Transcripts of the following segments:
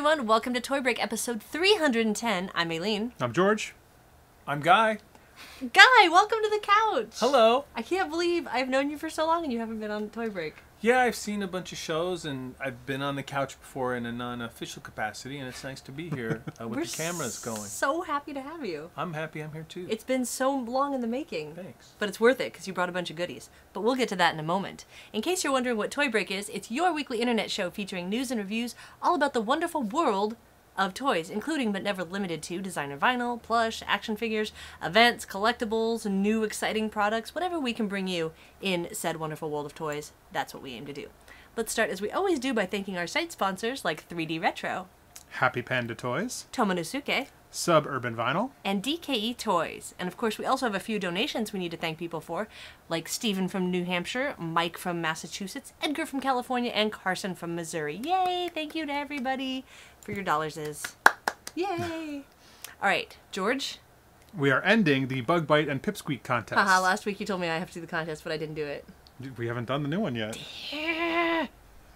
everyone. Welcome to Toy Break episode 310. I'm Aileen. I'm George. I'm Guy. Guy, welcome to the couch. Hello. I can't believe I've known you for so long and you haven't been on Toy Break. Yeah, I've seen a bunch of shows and I've been on the couch before in a non-official capacity, and it's nice to be here with the cameras going. So happy to have you. I'm happy I'm here too. It's been so long in the making. Thanks. But it's worth it because you brought a bunch of goodies. But we'll get to that in a moment. In case you're wondering what Toy Break is, it's your weekly internet show featuring news and reviews all about the wonderful world of toys, including but never limited to designer vinyl, plush, action figures, events, collectibles, new exciting products, whatever we can bring you in said wonderful world of toys. That's what we aim to do. Let's start as we always do by thanking our site sponsors like 3D Retro, Happy Panda Toys, Tomonosuke, Suburban Vinyl, and DKE Toys. And of course, we also have a few donations we need to thank people for, like Stephen from New Hampshire, Mike from Massachusetts, Edgar from California, and Carson from Missouri. Yay! Thank you to everybody for your dollars. Yay! All right, George. we are ending the Bug Bite and Pipsqueak contest. Haha, last week you told me I have to do the contest, but I didn't do it. We haven't done the new one yet. Yeah.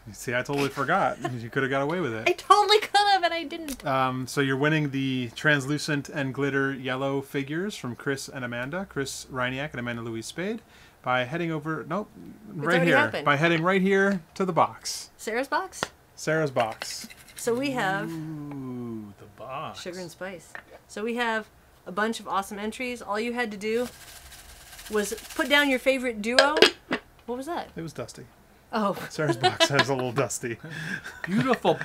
You see, I totally forgot. You could have got away with I it. totally could have, and I didn't. So you're winning the translucent and glitter yellow figures from Chris and Amanda, Chris Reiniak and Amanda Louise Spade, by heading over, nope, right already here. happened. By heading right here to the box. Sarah's box? Sarah's box. So we have Ooh, the box. sugar and spice. So we have a bunch of awesome entries. All you had to do was put down your favorite duo. What was that? It was dusty. Oh. Sarah's box has a little dusty. Beautiful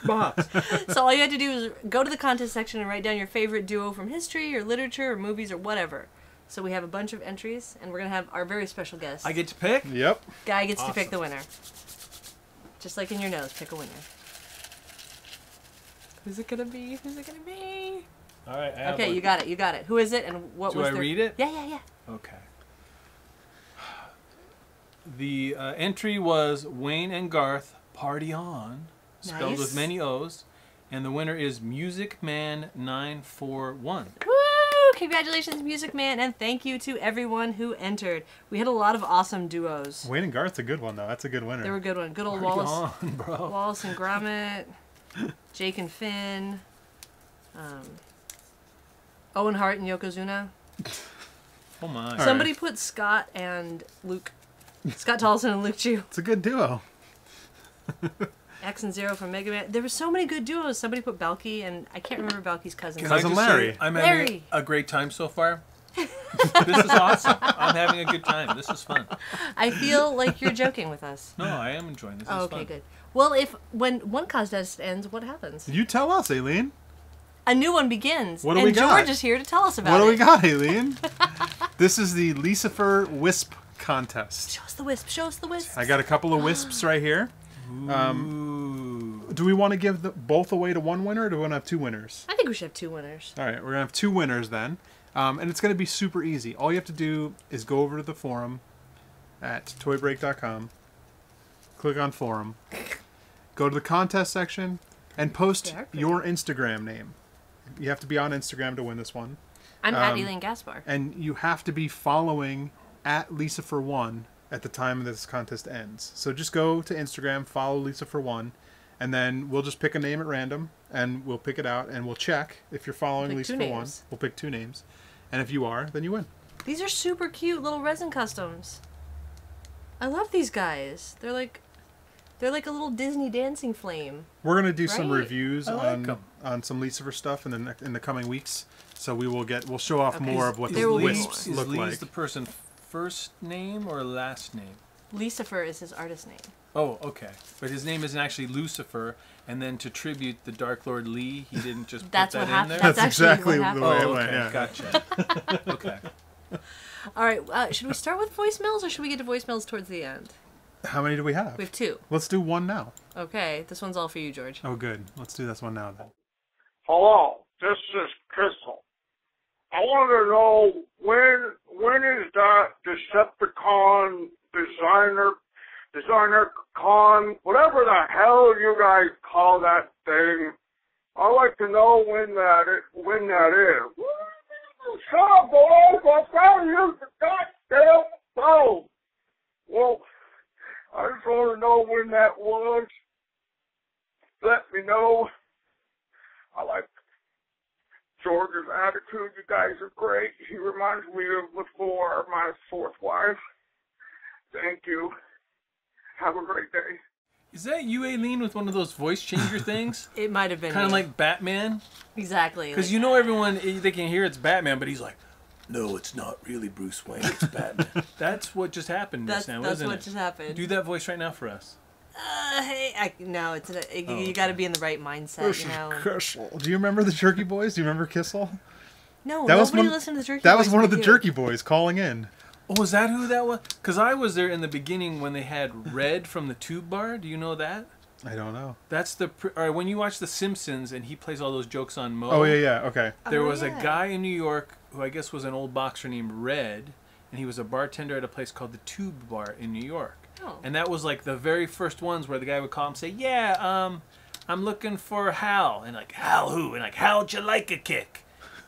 box. So all you had to do was go to the contest section and write down your favorite duo from history or literature or movies or whatever. So we have a bunch of entries, and we're going to have our very special guest. I get to pick? Yep. Guy gets to Awesome. pick the winner. Just like in your nose, pick a winner. Who's it going to be? Who's it going to be? All right. I have Okay, one. you got it. You got it. Who is it and what Do was I their... read it? Yeah. Okay. The entry was Wayne and Garth Party On, spelled Nice. with many O's, and the winner is Music Man 941. Woo! Congratulations, Music Man, and thank you to everyone who entered. We had a lot of awesome duos. Wayne and Garth's a good one, though. That's a good winner. They were a good one. Good old Party Wallace. on, bro. Wallace and Gromit, Jake and Finn, Owen Hart and Yokozuna. Oh my. right. Somebody put Scott and Luke. Scott Tolson and Luke Chu. It's a good duo. X and Zero from Mega Man. There were so many good duos. Somebody put Balky, and I can't remember Balky's cousin. Can I Cousin just Larry. say, I'm Larry. having a great time so far. This is awesome. I'm having a good time. This is fun. I feel like you're joking with us. No, I am enjoying this. Oh, It's okay, fun. good. Well, when one contest ends, what happens? You tell us, Aileen. A new one begins. What do and we got? George is here to tell us about What it. do we got, Aileen? This is the Lucifer Wisp contest. Show us the wisp. Show us the wisp. I got a couple of wisps right here. Ooh. Do we want to give both away to one winner, or do we want to have two winners? I think we should have two winners. All right, we're going to have two winners then. And it's going to be super easy. All you have to do is go over to the forum at toybreak.com, click on forum, go to the contest section, and post They are pretty. your Instagram name. You have to be on Instagram to win this one. I'm at Elaine Gaspar. And you have to be following at Lucifer1 at the time this contest ends. So just go to Instagram, follow Lucifer1, and then we'll just pick a name at random, and we'll pick it out, and we'll check if you're following Pick two Lucifer1. names. We'll pick two names. And if you are, then you win. These are super cute little resin customs. I love these guys. They're like a little Disney dancing flame. We're going to do some Right. reviews I like 'em. on some Lucifer stuff in the coming weeks. So we'll show off Okay. more of what There the will be wisps more. look Is Lee's like. the person first name or last name? Lucifer is his artist name. Oh, okay. But his name isn't actually Lucifer, and then to tribute the Dark Lord Lee, he didn't just put That's that what in happened. there? That's That's actually exactly what the happened. way it Oh, went, okay. yeah. Gotcha. Okay. All right, should we start with voicemails or should we get to voicemails towards the end? How many do we have? We have two. Let's do one now. Okay, this one's all for you, George. Oh, good. Let's do this one now then. Hello, this is Crystal. I want to know when is that Decepticon designer con, whatever the hell you guys call that thing. I'd like to know when that is. Shut up, boys! I'm trying to use the goddamn phone. Well, I just want to know when that was. let me know. I like George's attitude. You guys are great. He reminds me of LaFleur, my fourth wife. Thank you. Have a great day. Is that you, Aileen, with one of those voice changer things? It might have been Kind of me. like Batman? Exactly. Because like you know everyone, they can hear it's Batman, but he's like, no, it's not really Bruce Wayne, it's Batman. That's what just happened just now, that's isn't what it? just happened. Do that voice right now for us. Hey, no, you got to be in the right mindset, you know. Kissel. Do you remember the Jerky Boys? Do you remember Kissel? No, That was nobody one- listened to the Jerky That Boys was one of the but you. Jerky Boys calling in. Oh, is that who that was? Because I was there in the beginning when they had Red from the Tube Bar. Do you know that? I don't know. That's the... All right, when you watch The Simpsons and he plays all those jokes on Moe... Oh, yeah, okay. There Oh, was a yeah. guy in New York who I guess was an old boxer named Red, and he was a bartender at a place called the Tube Bar in New York. Oh. And that was like the very first ones where the guy would call him and say, yeah, I'm looking for Hal. And like, Hal who? And like, how'd you like a kick?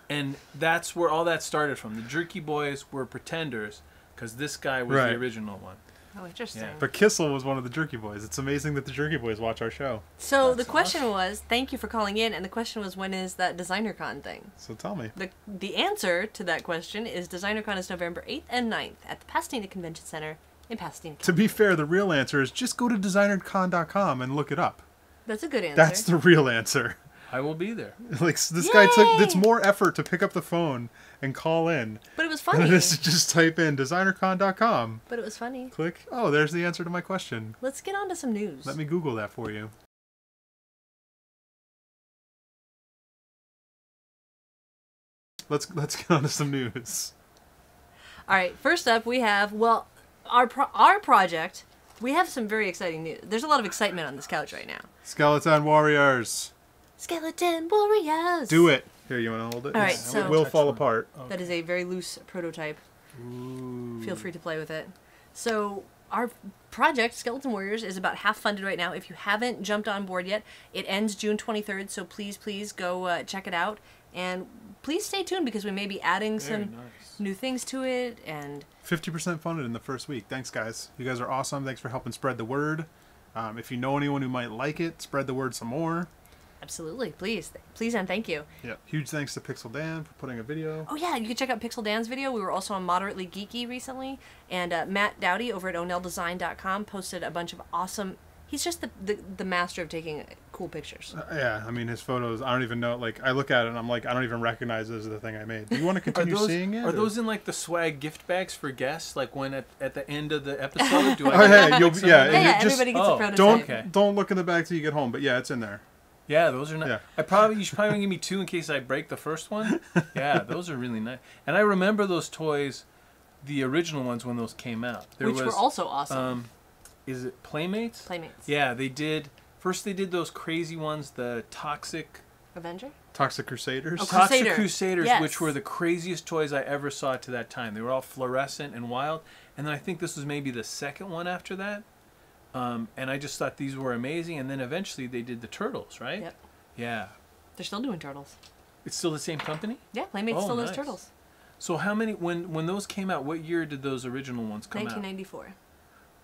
And that's where all that started from. The Jerky Boys were pretenders because this guy was Right. the original one. Oh, interesting. Yeah. But Kissel was one of the Jerky Boys. It's amazing that the Jerky Boys watch our show. So That's the question was, thank you for calling in, and the question was, when is that DesignerCon thing? So tell me. The answer to that question is DesignerCon is November 8th and 9th at the Pasadena Convention Center in Pasadena. To be fair, the real answer is just go to designercon.com and look it up. That's a good answer. That's the real answer. I will be there. Like, this guy took... Yay! It's more effort to pick up the phone and call in But it was than funny. it is to just type in designercon.com. But it was funny. Click. Oh, there's the answer to my question. Let's get on to some news. Let me Google that for you. Let's get on to some news. All right, first up we have, well, our project, we have some very exciting news. There's a lot of excitement on this couch right now. Skeleton Warriors. Skeleton Warriors! Do it. Here, you want to hold it? All right, It so- will fall Touch one. apart. That is a very loose prototype. Ooh. Feel free to play with it. So our project, Skeleton Warriors, is about half funded right now. If you haven't jumped on board yet, it ends June 23rd, so please go check it out. And please stay tuned because we may be adding Very some nice. new things to it. And 50% funded in the first week. Thanks, guys. You guys are awesome. Thanks for helping spread the word. If you know anyone who might like it, spread the word some more. absolutely, please and thank you. Yeah. Huge thanks to Pixel Dan for putting a video. Oh yeah, you can check out Pixel Dan's video. We were also on Moderately Geeky recently. And Matt Dowdy over at onelldesign.com posted a bunch of awesome... He's just the master of taking cool pictures. Yeah, I mean, his photos, I don't even know. Like, I look at it and I'm like, I don't even recognize this as the thing I made. Do you want to continue seeing it? Are or- those in like the swag gift bags for guests? Like when at the end of the episode, do I? Oh, yeah, like, you'll- some yeah, of and them? Yeah, just- everybody gets oh, a prototype. Don't Okay. don't look in the bag till you get home. But yeah, it's in there. Yeah, those are nice. Yeah. You should probably give me 2 in case I break the first one. Yeah, those are really nice. And I remember those toys, the original ones when those came out. There Which was, were also awesome. is it Playmates? Playmates. Yeah, they did. First they did those crazy ones, the Toxic Avenger? Toxic Crusaders. Oh, Toxic Crusader. Crusaders, Yes. which were the craziest toys I ever saw to that time. They were all fluorescent and wild. And then I think this was maybe the second one after that. And I just thought these were amazing. And then eventually they did the Turtles, right? Yep. Yeah. They're still doing turtles. It's still the same company? Yeah, Playmates Oh, still does nice. turtles. So how many, when those came out, what year did those original ones come out? 1994.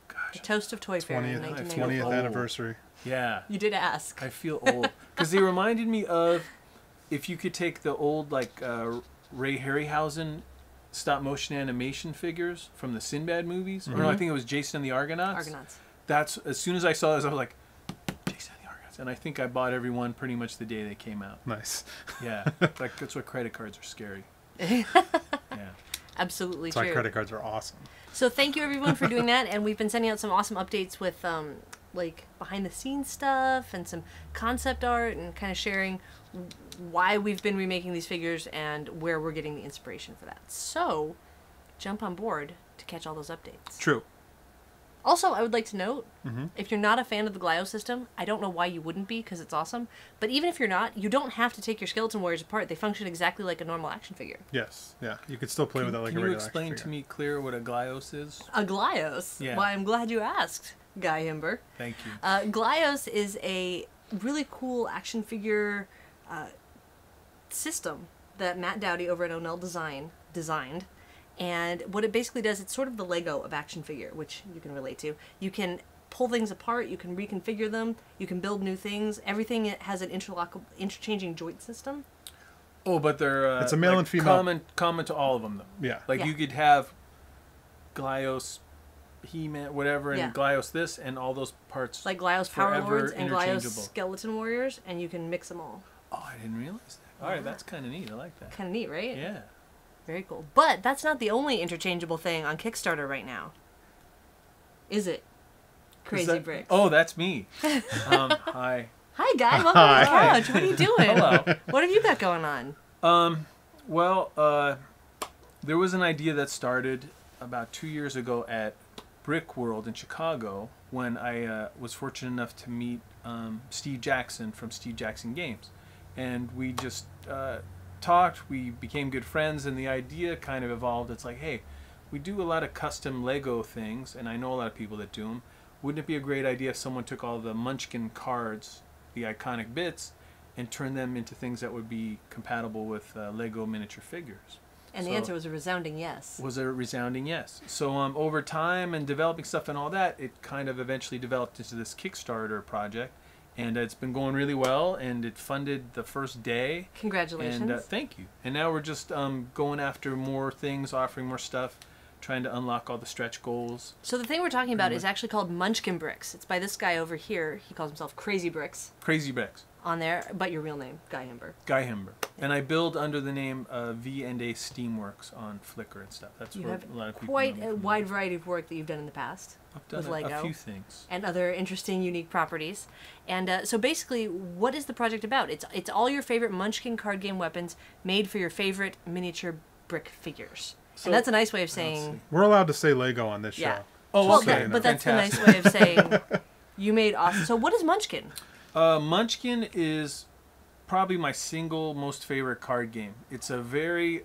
The Gosh, Toast of Toy Fair in 20th, 1994. 20th anniversary. yeah. You did ask. I feel old. Because they reminded me of, if you could take the old, like, Ray Harryhausen stop-motion animation figures from the Sinbad movies. Or no, I think it was Jason and the Argonauts. Argonauts. That's, as soon as I saw this, I was like, Jason and the Argonauts. And I think I bought every one pretty much the day they came out. Nice. Yeah. Like, that's why credit cards are scary. Yeah. Absolutely That's why true. credit cards are awesome. So thank you everyone for doing that, and we've been sending out some awesome updates with like behind the scenes stuff and some concept art and kind of sharing why we've been remaking these figures and where we're getting the inspiration for that. So jump on board to catch all those updates. True. Also, I would like to note, Mm-hmm. if you're not a fan of the Glio system, I don't know why you wouldn't be, because it's awesome. But even if you're not, you don't have to take your Skeleton Warriors apart. They function exactly like a normal action figure. Yes. Yeah. You could still play with that like Can a you regular explain action to figure. me clear what a Glios is? A Glios? Yeah. Why, I'm glad you asked, Guy Himber. Thank you. Glios is a really cool action figure system that Matt Dowdy over at Onell designed. And what it basically does, it's sort of the Lego of action figure, which you can relate to. You can pull things apart. You can reconfigure them. You can build new things. Everything has an interchanging joint system. Oh, but they're It's a male and female. common to all of them though. Yeah. Like Yeah. you could have Glyos, He-Man, whatever, and Yeah. Glyos this, and all those parts. Like Glyos Power Forever Lords and Glyos interchangeable. Skeleton Warriors, and you can mix them all. Oh, I didn't realize that. All right, that's kind of neat. I like that. Kind of neat, right? Yeah. Very cool. But that's not the only interchangeable thing on Kickstarter right now. Is it? Is Crazy that- Bricks. Oh, that's me. Hi. Hi, guy. Welcome to the couch. What are you doing? Hello. What have you got going on? Well, there was an idea that started about 2 years ago at Brick World in Chicago when I was fortunate enough to meet Steve Jackson from Steve Jackson Games. And we just talked, we became good friends, and the idea kind of evolved. It's like, hey, we do a lot of custom Lego things, and I know a lot of people that do them. Wouldn't it be a great idea if someone took all the Munchkin cards, the iconic bits, and turned them into things that would be compatible with Lego miniature figures? And the So- answer was a resounding yes. Was a resounding yes. So over time and developing stuff and all that, it kind of eventually developed into this Kickstarter project, and it's been going really well, and it funded the first day. Congratulations. And thank you. And now we're just going after more things, offering more stuff, trying to unlock all the stretch goals. So the thing we're talking about is actually called Munchkin Bricks. It's by this guy over here. He calls himself Crazy Bricks Crazy Bricks. on there, but your real name, Guy Himber. Guy Himber. And I build under the name V&A Steamworks on Flickr and stuff. That's You where have a lot of people quite know me a from. wide variety of work that you've done in the past. I've done with a Lego. few things. And other interesting, unique properties. And so basically, what is the project about? It's all your favorite Munchkin card game weapons made for your favorite miniature brick figures. So- and that's a nice way of Let's saying... see. We're allowed to say Lego on this Yeah. show. Oh, Well, okay. but that's a nice Fantastic. way of saying you made awesome... So what is Munchkin? Munchkin is probably my single most favorite card game. It's a very,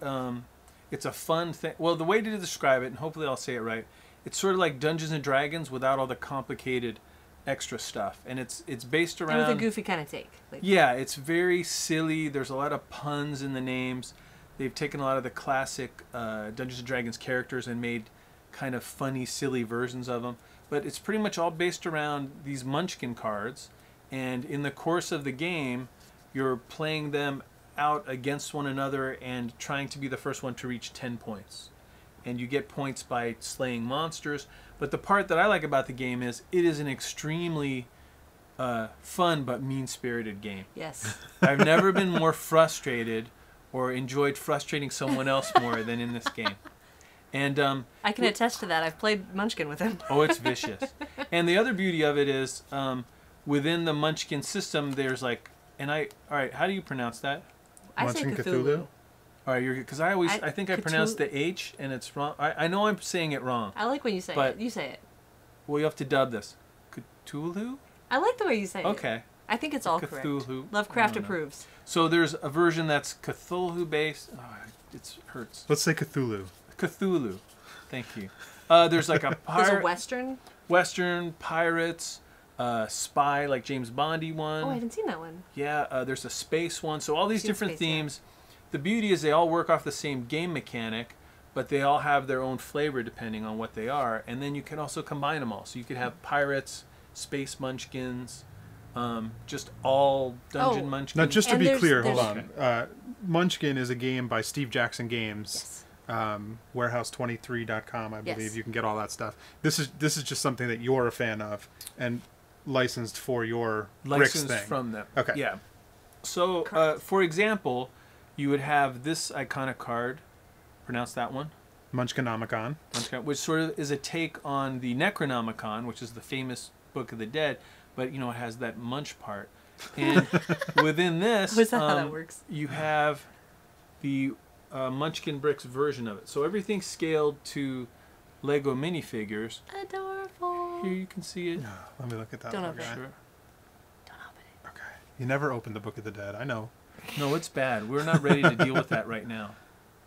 it's a fun thing. Well, the way to describe it, and hopefully I'll say it right, it's sort of like Dungeons and Dragons without all the complicated extra stuff, and it's based around. And with a goofy kind of take. Like, Yeah, it's very silly. There's a lot of puns in the names. They've taken a lot of the classic Dungeons and Dragons characters and made kind of funny, silly versions of them. But it's pretty much all based around these Munchkin cards, and in the course of the game, you're playing them out against one another and trying to be the first one to reach 10 points. And you get points by slaying monsters. But the part that I like about the game is it is an extremely fun but mean-spirited game. Yes. I've never been more frustrated or enjoyed frustrating someone else more than in this game. And I can attest to that. I've played Munchkin with him. oh, it's vicious. And the other beauty of it is within the Munchkin system, there's like, all right, how do you pronounce that? I say Munchkin Cthulhu. All right, because I think I pronounced Cthulhu- the H and it's wrong. I know I'm saying it wrong. I like when you say But- it. You say it. Well, you have to dub this. Cthulhu? I like the way you say it. Okay. I think it's all correct. Cthulhu. Lovecraft I don't know. approves. So there's a version that's Cthulhu based. Oh, it hurts. Let's say Cthulhu. Cthulhu. Thank you. There's like a There's a pirate, Western. Western, pirates, spy, like James Bondy one. Oh, I haven't seen that one. Yeah, there's a space one. So all these Seen different space, yeah. themes. The beauty is they all work off the same game mechanic, but they all have their own flavor depending on what they are. And then you can also combine them all. So you could have pirates, space munchkins, just all dungeon Oh. munchkins. Now, just to And be there's- clear, there's- hold on. Munchkin is a game by Steve Jackson Games. Yes. Warehouse23.com, I believe. Yes. You can get all that stuff. This is just something that you're a fan of and licensed for your bricks licensed thing. from them. Okay. Yeah. So, Correct. for example, you would have this iconic card. Pronounce that one. Munchkinomicon. Which sort of is a take on the Necronomicon, which is the famous Book of the Dead, but it has that munch part. And within this, Was that how that works? you have the Munchkin Bricks version of it. So everything's scaled to Lego minifigures. Adorable. Here you can see it. Let me look at that. Don't one open it. guy. Sure. Don't open it. Okay. You never opened the Book of the Dead. I know. No, it's bad. We're not ready to deal with that right now.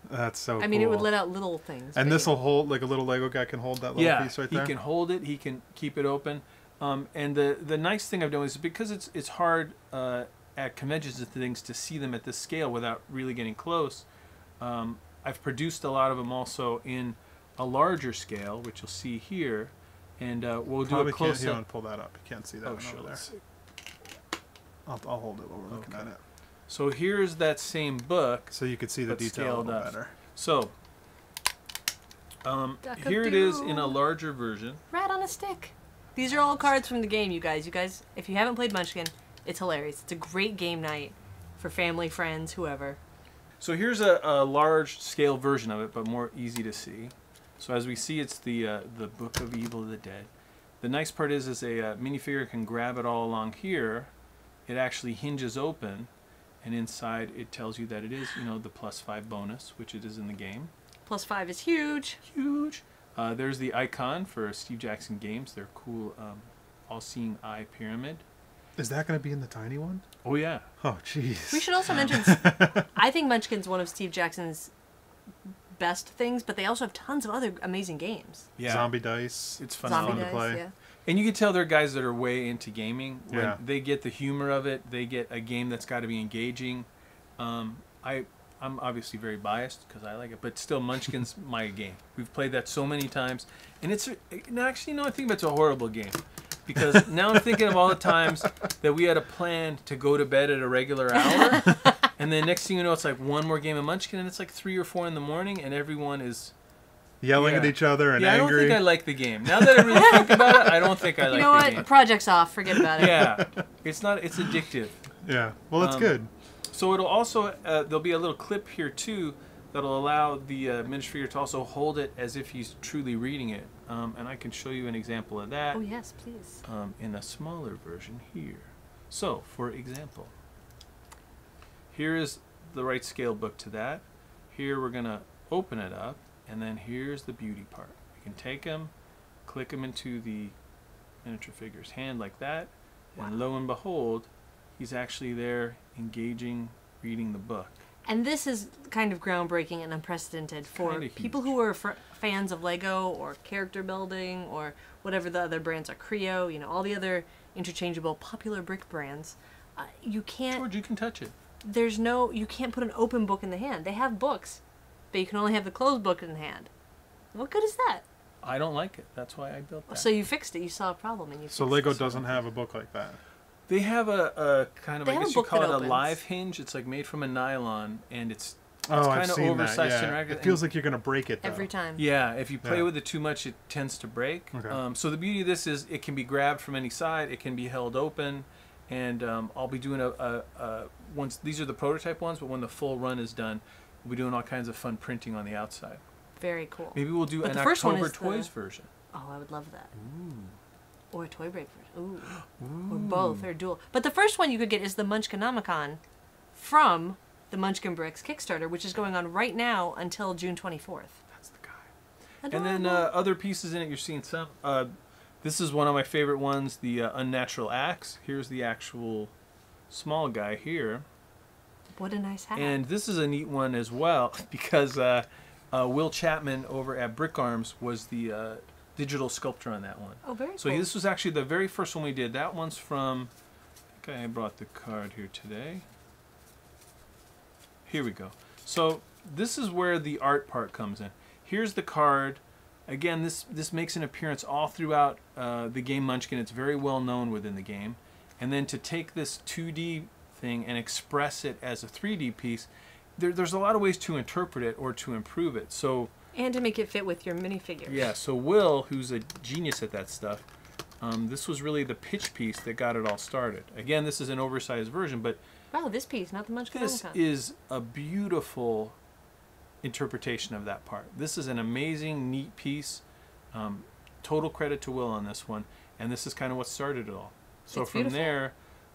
That's so I mean, it would cool. let out little things. And but this will hold, like a little Lego guy can hold that little piece right there? he can hold it. He can keep it open. And the nice thing I've done is because it's hard at conventions and things to see them at this scale without really getting close. I've produced a lot of them also in a larger scale, which you'll see here. And we'll do Probably a close can't, you up. don't pull that up. You can't see that one sure, over there. let's see. I'll hold it while we're looking at it. So here's that same book. So you can see the but detail a scaled little up. better. So here it is in a larger version. Rat on a stick. These are all cards from the game, you guys. You guys, if you haven't played Munchkin, it's hilarious. It's a great game night for family, friends, whoever. So here's a large scale version of it, but more easy to see. So as we see, it's the Book of Evil of the Dead. The nice part is a minifigure can grab it all along here. It actually hinges open, and inside it tells you that it is, the +5 bonus, which it is in the game. +5 is huge. Huge. There's the icon for Steve Jackson Games. Their cool all-seeing eye pyramid. Is that going to be in the tiny one? Oh yeah. Oh jeez. We should also mention, I think Munchkin's one of Steve Jackson's best things, but they also have tons of other amazing games. Yeah. Zombie dice. It's fun, Zombie fun dice, to play. yeah. And you can tell they're guys that are way into gaming. When Yeah. they get the humor of it, they get a game that's got to be engaging. I'm obviously very biased because I like it, but still, Munchkin's my game. We've played that so many times, and it's actually, I think it's a horrible game because now I'm thinking of all the times that we had a plan to go to bed at a regular hour, and then next thing you know, it's like one more game of Munchkin, and it's like 3 or 4 in the morning, and everyone is yelling at each other and I don't angry. think I like the game. Now that I really think about it, I don't think I like You know the what? game. Project's off. Forget about it. Yeah, it's addictive. Yeah. Well, that's good. So it'll also, there'll be a little clip here too that'll allow the minifigure to also hold it as if he's truly reading it. And I can show you an example of that Oh, yes, please. in a smaller version here. So, for example, here is the right scale book to that. Here we're going to open it up, and then here's the beauty part. You can take them, click them into the miniature figure's hand like that, and lo and behold, he's actually there engaging, reading the book. And this is kind of groundbreaking and unprecedented for Kinda people huge. who are fans of Lego or character building or whatever the other brands are, Creo, all the other interchangeable popular brick brands. You can't, George, you can touch it. you can't put an open book in the hand. They have books, but you can only have the closed book in the hand. What good is that? I don't like it. That's why I built that. So you fixed it. You saw a problem and you So fixed Lego it. doesn't have a book like that. They have a kind of, They I have a guess you book call that it a opens. live hinge. It's like made from a nylon, and it's Oh, I've kind of seen oversized that. and Yeah. ragged. It feels like you're going to break it though. Every time. Yeah, if you play Yeah. with it too much, it tends to break. Okay. So the beauty of this is it can be grabbed from any side. It can be held open, and I'll be doing once these are the prototype ones, but when the full run is done, we'll be doing all kinds of fun printing on the outside. Very cool. Maybe we'll do But an the first one October is the- Toys version. Oh, I would love that. Or a Toy Break version. Ooh. Or both, or dual. But the first one you could get is the Munchkinomicon from the Munchkin Bricks Kickstarter, which is going on right now until June 24th. That's the guy. Adorable. And then other pieces in it, you're seeing some. This is one of my favorite ones, the Unnatural Axe. Here's the actual small guy here. What a nice hat. And this is a neat one as well because Will Chapman over at Brick Arms was the digital sculptor on that one. Oh, very So cool. this was actually the very first one we did. That one's from, I think I brought the card here today. Here we go. So this is where the art part comes in. Here's the card. Again, this makes an appearance all throughout the game Munchkin. It's very well known within the game. And then to take this 2D thing and express it as a 3D piece, there's a lot of ways to interpret it or to improve it. So And to make it fit with your minifigure. yeah, so Will, who's a genius at that stuff, this was really the pitch piece that got it all started. Again, this is an oversized version, but Wow, this piece, not the Munchkin this is a beautiful interpretation of that part. This is an amazing, neat piece. Total credit to Will on this one, and this is kind of what started it all. So It's from beautiful.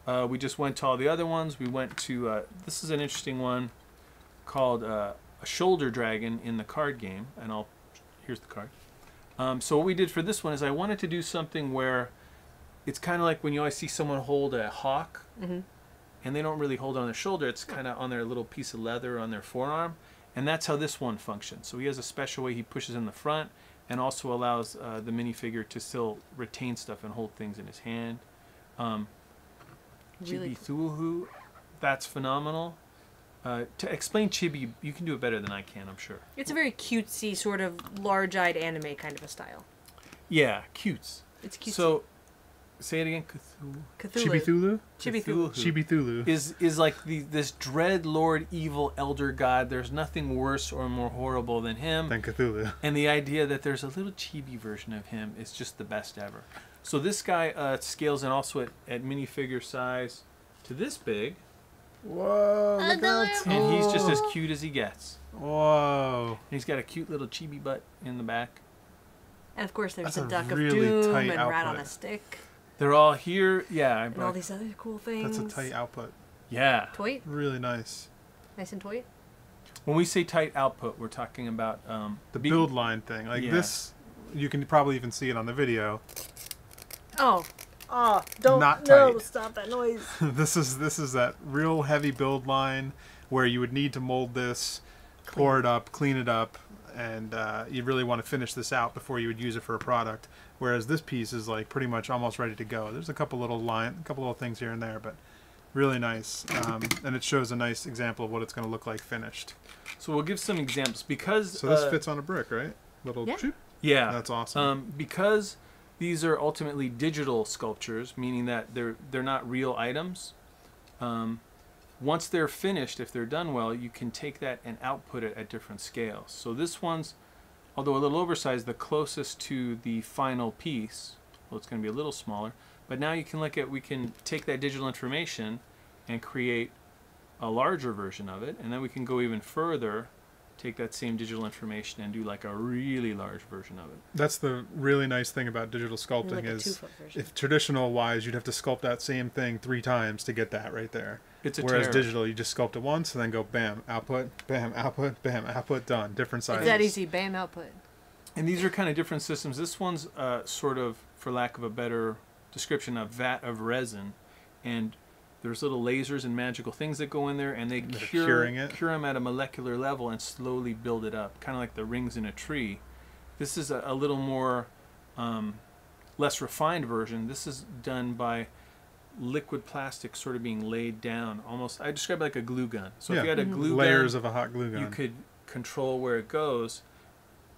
there, we just went to all the other ones. We went to, this is an interesting one called a shoulder dragon in the card game, and here's the card. So what we did for this one is I wanted to do something where it's kind of like when you always see someone hold a hawk, and they don't really hold it on their shoulder, it's kind of on their little piece of leather on their forearm, and that's how this one functions. So he has a special way he pushes in the front and also allows the minifigure to still retain stuff and hold things in his hand. Really Chibi Thulhu, that's phenomenal. To explain Chibi, you can do it better than I can, I'm sure. It's a very cutesy, sort of large-eyed anime kind of a style. Yeah, cutes. It's cute. So, say it again. Chibithulu? Chibithulu. Chibithulu. Is like this dread lord evil elder god. There's nothing worse or more horrible than him. Than Cthulhu. And the idea that there's a little chibi version of him is just the best ever. So this guy scales in also at minifigure size to this big. Whoa, look how And he's just as cute as he gets. Whoa. And he's got a cute little chibi butt in the back. And of course, there's That's a a duck of really doom tight and rat on output. a stick They're all here. Yeah. and all these other cool things. That's a tight output. Yeah. Toy, Really nice. nice and toy. When we say tight output, we're talking about The build line thing. Like Yeah. this, you can probably even see it on the video. Oh, don't Not no! tight. Stop that noise. This is that real heavy build line where you would need to mold this, pour it up, clean it up, and you really want to finish this out before you would use it for a product. Whereas this piece is like pretty much almost ready to go. There's a couple little things here and there, but really nice. And it shows a nice example of what it's going to look like finished. So we'll give some examples because. So this fits on a brick, right? Little. Yeah. Choop. Yeah. That's awesome. Because these are ultimately digital sculptures, meaning that they're not real items. Once they're finished, if they're done well, you can take that and output it at different scales. So this one's, although a little oversized, the closest to the final piece. Well, it's going to be a little smaller. But now you can we can take that digital information and create a larger version of it. And then we can go even further, take that same digital information and do like a really large version of it. That's the really nice thing about digital sculpting Like a is 2-foot version. if traditional wise, you'd have to sculpt that same thing 3 times to get that right there. It's a Whereas terror. digital, you just sculpt it once and then go bam, output, bam, output, done. Different sizes. It's that easy. Bam, output. And these are kind of different systems. This one's sort of, for lack of a better description, a vat of resin. And there's little lasers and magical things that go in there, and they cure them at a molecular level and slowly build it up, kind of like the rings in a tree. This is a little more, less refined version. This is done by liquid plastic sort of being laid down. Almost, I describe it like a glue gun. So if you had a glue layers gun, of a hot glue gun. you could control where it goes.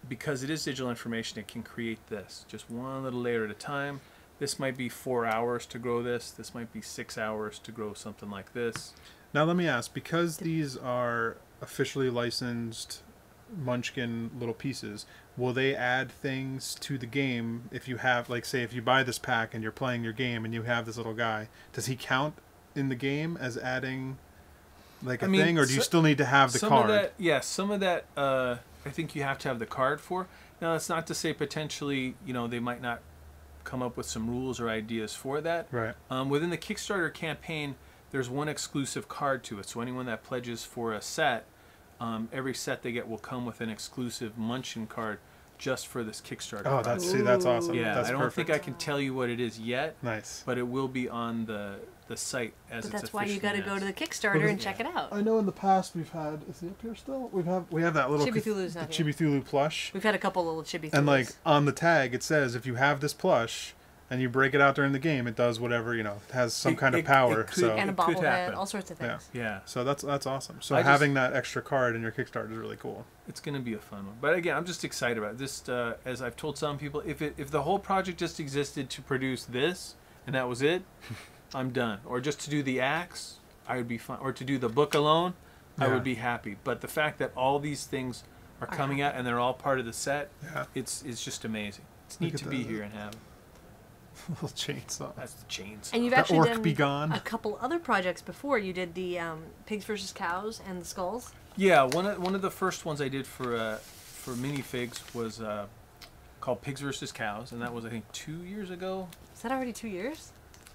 Because it is digital information, it can create this. Just one little layer at a time. This might be 4 hours to grow this. This might be 6 hours to grow something like this. Now let me ask, because these are officially licensed Munchkin little pieces, will they add things to the game if you have, like, say if you buy this pack and you're playing your game and you have this little guy, does he count in the game as adding like a thing, or do you still need to have the card? Some of that I think you have to have the card for. Now that's not to say potentially, they might not come up with some rules or ideas for that. Right. Within the Kickstarter campaign, there's one exclusive card to it. So anyone that pledges for a set, every set they get will come with an exclusive Munchkin card just for this Kickstarter. Oh, that's awesome. Yeah, that's I don't perfect. think I can tell you what it is yet. Nice. But it will be on the site as But it's that's why you officially got to go announced. to the Kickstarter and check it out. I know in the past we've had, is he up here still? We have that little Chibithulu's not here. Chibithulu plush. We've had a couple little Chibithulus. And like on the tag it says if you have this plush and you break it out during the game, it does whatever, it has some kind of power. it could- so and a it could bobblehead, happen. all sorts of things. Yeah. so that's awesome. So I just- having that extra card in your Kickstarter is really cool. It's going to be a fun one. But again, I'm just excited about it. Just as I've told some people, if the whole project just existed to produce this and that was it, I'm done. Or just to do the axe, I would be fine. Or to do the book alone, I Yeah. would be happy. But the fact that all these things are coming out and they're all part of the set, Yeah. it's just amazing. It's neat Look to at be that. here and have. Little chainsaw. That's the chains. And you've The actually orc done be gone. a couple other projects before. You did the pigs versus cows and the skulls. Yeah, one of the first ones I did for minifigs was called Pigs versus Cows, and that was I think 2 years ago Is that already 2 years?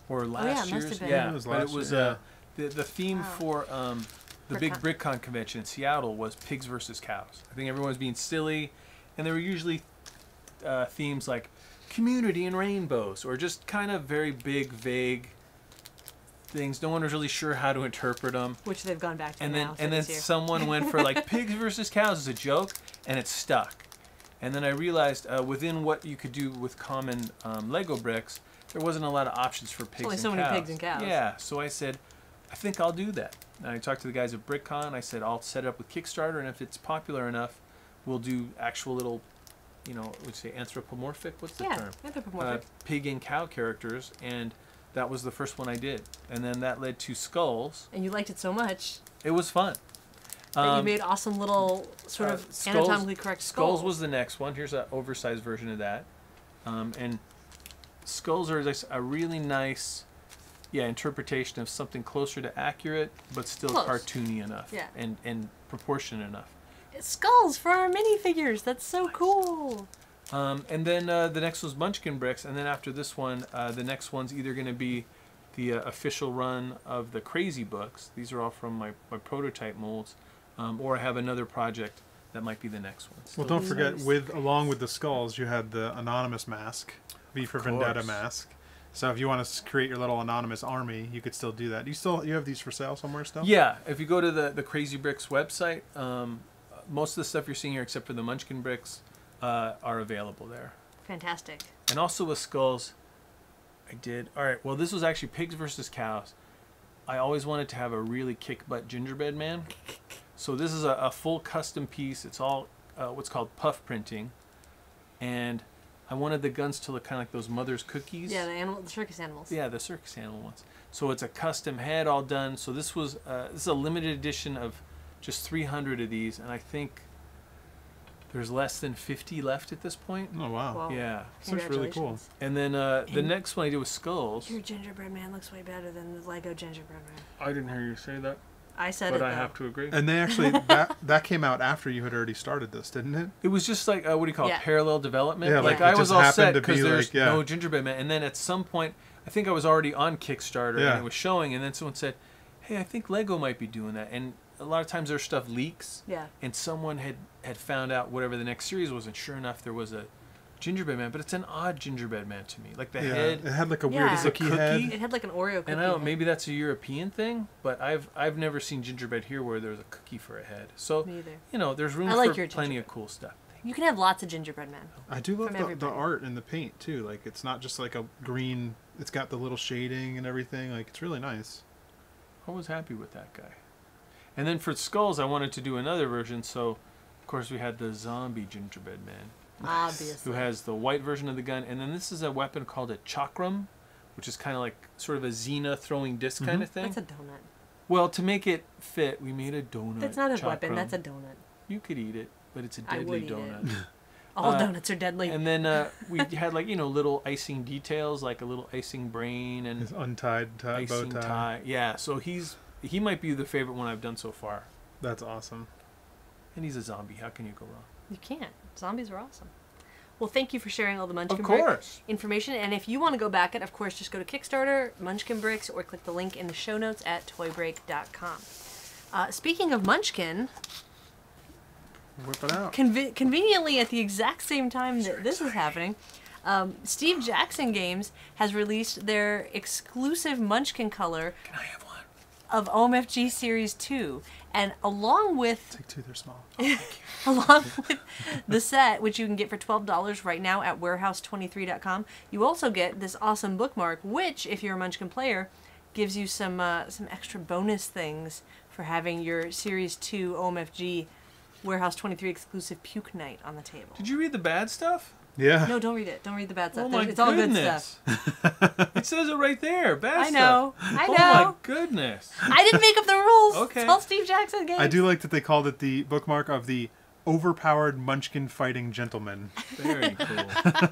or last it must year's. have been. Yeah, It was but it last was year, the theme Wow. for the big BrickCon. BrickCon convention in Seattle was Pigs versus Cows. I think everyone was being silly, and there were usually themes like community and rainbows, or just kind of very big, vague things. No one was really sure how to interpret them. Which they've gone back to And now. then this year. someone went for like pigs versus cows as a joke, and it stuck. And then I realized within what you could do with common Lego bricks, there wasn't a lot of options for pigs only and so cows. many pigs and cows. Yeah, so I said, I think I'll do that. And I talked to the guys at BrickCon. I said I'll set it up with Kickstarter, and if it's popular enough, we'll do actual little you know, would say anthropomorphic. What's the Yeah, term? anthropomorphic. Pig and cow characters, and that was the first one I did, and then that led to skulls. And you liked it so much It was fun. that you made awesome little sort of anatomically correct skulls. Skulls was the next one. Here's an oversized version of that. And skulls are just a really nice, interpretation of something closer to accurate, but still Close. cartoony enough. Yeah. And proportionate enough. Skulls for our minifigures. That's so cool. And then the next was Munchkin Bricks, and then after this one, the next one's either going to be the official run of the Crazy books. These are all from my prototype molds, or I have another project that might be the next one. Well, don't forget, along with the skulls, you had the anonymous mask, V for Vendetta mask. So if you want to create your little anonymous army, you could still do that. You have these for sale somewhere still? Yeah, if you go to the Crazy Bricks website, most of the stuff you're seeing here, except for the Munchkin Bricks, are available there. Fantastic. And also with skulls, I did. All right, well, this was actually pigs versus cows. I always wanted to have a really kick-butt gingerbread man. So this is a full custom piece. It's all what's called puff printing. And I wanted the guns to look kind of like those mother's cookies. Yeah, the circus animals. Yeah, the circus animal ones. So it's a custom head all done. So this is a limited edition of just 300 of these, and I think there's less than 50 left at this point. Oh, wow. Wow. Yeah. This looks really cool. And then the next one I did was skulls. Your gingerbread man looks way better than the Lego gingerbread man. I didn't hear you say that, I said but it, I though. have to agree. And they actually, that came out after you had already started this, didn't it? It was just like, what do you call it, parallel development? Yeah, like it I just was all happened set to because be there's like, yeah. no gingerbread man. And then at some point, I think I was already on Kickstarter and it was showing, and then someone said, hey, I think Lego might be doing that. And a lot of times their stuff leaks. Yeah. And someone had found out whatever the next series was, and sure enough, there was a gingerbread man, but it's an odd gingerbread man to me. Like the head. It had like a weird Yeah. cookie Cookie? head. It had like an Oreo cookie. And I don't know, in it. maybe that's a European thing, but I've never seen gingerbread here where there's a cookie for a head. So, Me either. you know, there's room I like for your plenty of gingerbread. cool stuff. You can have lots of gingerbread men. I do love From the everybody. art and the paint, too. Like, it's not just like a green... It's got the little shading and everything. Like, it's really nice. I was happy with that guy. And then for skulls, I wanted to do another version, so of course we had the zombie gingerbread man, Obviously. who has the white version of the gun, and then this is a weapon called a chakram, which is kind of like sort of a Xena throwing disc kind of thing. That's a donut. Well, to make it fit, we made a donut. That's not a chakram. weapon. That's a donut. You could eat it, but it's a I deadly would eat donut. it. All donuts are deadly. And then we had like, you know, little icing details, like a little icing brain and His untied bow icing tie. tie. Yeah, so he might be the favorite one I've done so far. That's awesome. And he's a zombie. How can you go wrong? You can't. Zombies are awesome. Well, thank you for sharing all the Munchkin Of Brick course. information. And if you want to go back it, of course, just go to Kickstarter, Munchkin Bricks, or click the link in the show notes at toybreak.com. Speaking of Munchkin, Whip it out. conveniently at the exact same time that this is happening, Steve Jackson Games has released their exclusive Munchkin color Can I have one? of OMFG Series 2. And along with Take two, they're small. along with the set, which you can get for $12 right now at warehouse23.com, you also get this awesome bookmark, which, if you're a Munchkin player, gives you some extra bonus things for having your Series 2 OMFG Warehouse 23 exclusive puke night on the table. Did you read the bad stuff? Yeah. No, don't read it. Don't read the bad stuff. Oh my It's all good goodness. stuff. It says it right there. Bad I know. stuff. I Oh know. my goodness. I didn't make up the rules. Okay. It's all Steve Jackson Games. I do like that they called it the bookmark of the overpowered Munchkin fighting gentleman. Very cool.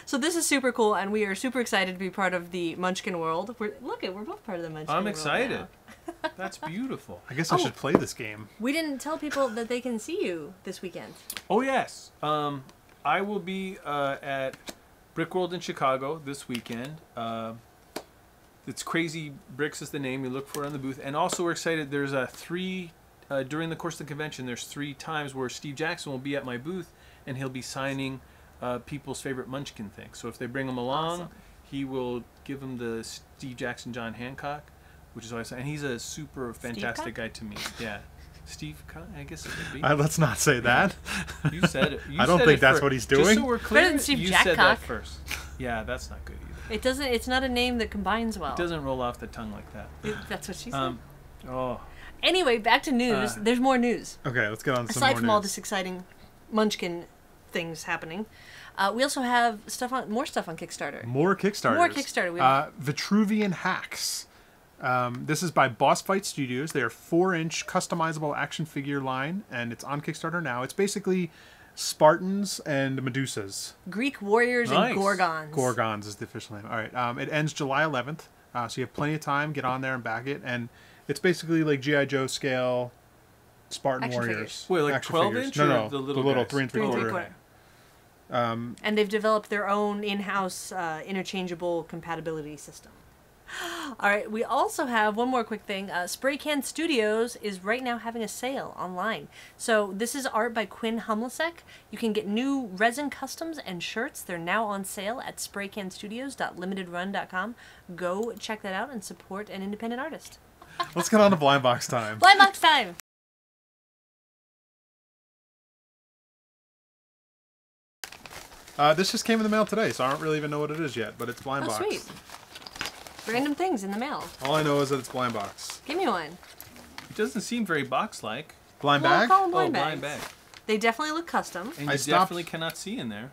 So this is super cool, and we are super excited to be part of the Munchkin world. We're both part of the Munchkin world. I'm excited. now. That's beautiful. I guess I should play this game. We didn't tell people that they can see you this weekend. Oh, yes. I will be at Brickworld in Chicago this weekend. It's Crazy Bricks is the name you look for on the booth. And also we're excited, there's during the course of the convention, there's 3 times where Steve Jackson will be at my booth, and he'll be signing people's favorite Munchkin things. So if they bring him along, Awesome. he will give them the Steve Jackson John Hancock, which is always, and he's a super fantastic guy to meet. Yeah. Steve, I guess it would be. Let's not say that. You said it. I don't said think it that's first. what he's Just doing. so we're clear, Better than Steve you said Jackcock. that first. Yeah, that's not good either. It doesn't. It's not a name that combines well. It doesn't roll off the tongue like that. That's what she said. Oh, Anyway, back to news. There's more news. Okay, let's get on to some Aside more from all news. this exciting Munchkin things happening. We also have more stuff on Kickstarter. More Kickstarters. More Kickstarter. Vitruvian Hacks. This is by Boss Fight Studios. They are 4-inch customizable action figure line, and it's on Kickstarter now. It's basically Spartans and Medusas. Greek warriors and Gorgons. Gorgons is the official name. All right. It ends July 11th, so you have plenty of time. Get on there and back it. And it's basically like G.I. Joe scale Spartan Action warriors. figures. Wait, like Action 12 figures. inch? No, or the little guys. 3 and 3 and they've developed their own in-house interchangeable compatibility system. All right, we also have one more quick thing. Spray Can Studios is right now having a sale online. So this is art by Quinn Humlasek. You can get new resin customs and shirts. They're now on sale at spraycanstudios.limitedrun.com. Go check that out and support an independent artist. Let's get on to Blind Box time. Blind Box time! This just came in the mail today, so I don't really even know what it is yet, but it's Blind Oh, Box. sweet. Random things in the mail. All I know is that it's Blind Box. Give me one. It doesn't seem very box-like. Blind Well, bag? call them Oh, blind blind bags. bag. They definitely look custom. And I you stopped- definitely cannot see in there.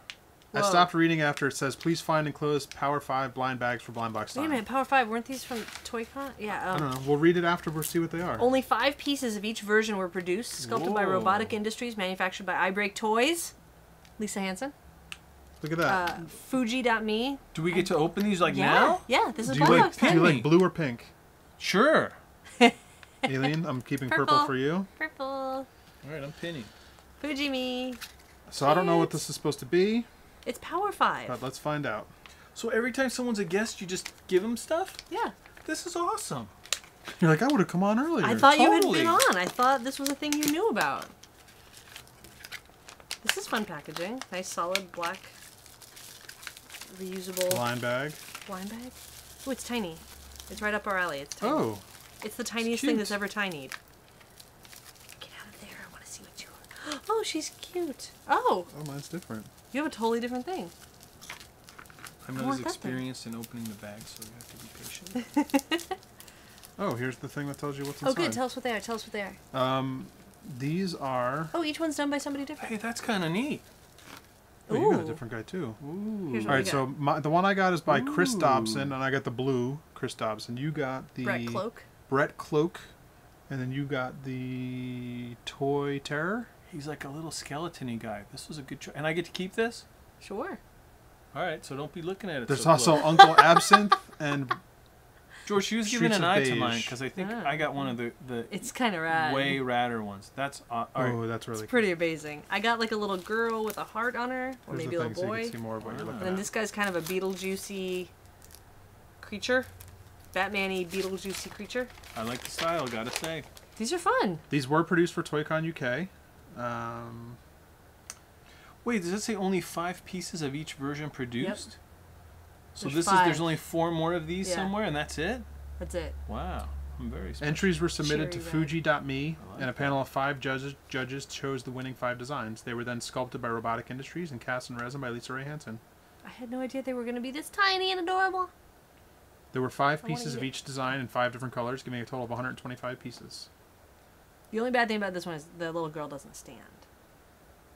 I Whoa. stopped reading after it says, please find enclosed Power 5 blind bags for Blind Box time. Wait a minute, Power 5, weren't these from Toy-Con? Yeah. I don't know. We'll read it after. We'll see what they are. Only 5 pieces of each version were produced, sculpted by Whoa. Robotic Industries, manufactured by iBreak Toys. Lisa Hansen. Look at that. Fuji.me. Do we get to open these like Yeah. now? Yeah, this is do you Blind like Box do you time. like blue or pink? Sure. Alien, I'm keeping purple Purple. for you. Purple. All right, I'm pinning. Fuji-me. So I don't know what this is supposed to be, It's Power 5. but let's find out. So every time someone's a guest, you just give them stuff? Yeah. This is awesome. You're like, I would have come on earlier. I thought you had Totally. been on. I thought this was a thing you knew about. This is fun packaging. Nice solid black reusable Blind bag. blind bag. Oh, it's tiny. It's right up our alley. It's tiny. Oh, It's the tiniest thing cute. that's ever tinied. Get out of there. I want to see what you are. Oh, she's cute. Oh, mine's different. you have a totally different thing. I'm More not as custom. experienced in opening the bag, so we have to be patient. Oh, here's the thing that tells you what's Oh, inside. good. Tell us what they are. Tell us what they are. These are. Oh, each one's done by somebody different. Hey, that's kind of neat. Oh, you got a Ooh. different guy too. Ooh. Here's All what right, we so got. the one I got is by Chris Ooh. Dobson, and I got the blue Chris Dobson. You got the Brett Cloak. Brett Cloak, and then you got the Toy Terror. He's like a little skeleton-y guy. This was a good choice. And I get to keep this? Sure. All right, so don't be looking at it. There's so also close. Uncle Absinthe and George, she was giving Streets an of eye to Beige. mine because I think Ah. I got one of the It's kind of rad. way radder ones. That's all right. oh, that's really It's pretty amazing. I got like a little girl with a heart on her, or Here's maybe the a thing little so you boy. can see more of what you're Wow. looking And then at. this guy's kind of a Beetlejuicy creature. Batman-y Beetlejuicy creature. I like the style, gotta say. These are fun. These were produced for ToyCon UK. Wait, does it say only 5 pieces of each version produced? So There's there's 5. only 4 more of these Yeah. somewhere, and that's it? That's it. Wow, I'm very special. Entries were submitted to Cherry red. Fuji.me, I like and a panel of 5 judges chose the winning 5 designs. They were then sculpted by Robotic Industries and cast in resin by Lisa Ray Hansen. I had no idea they were going to be this tiny and adorable. There were 5 I wanna pieces eat of it. each design in 5 different colors, giving a total of 125 pieces. The only bad thing about this one is the little girl doesn't stand.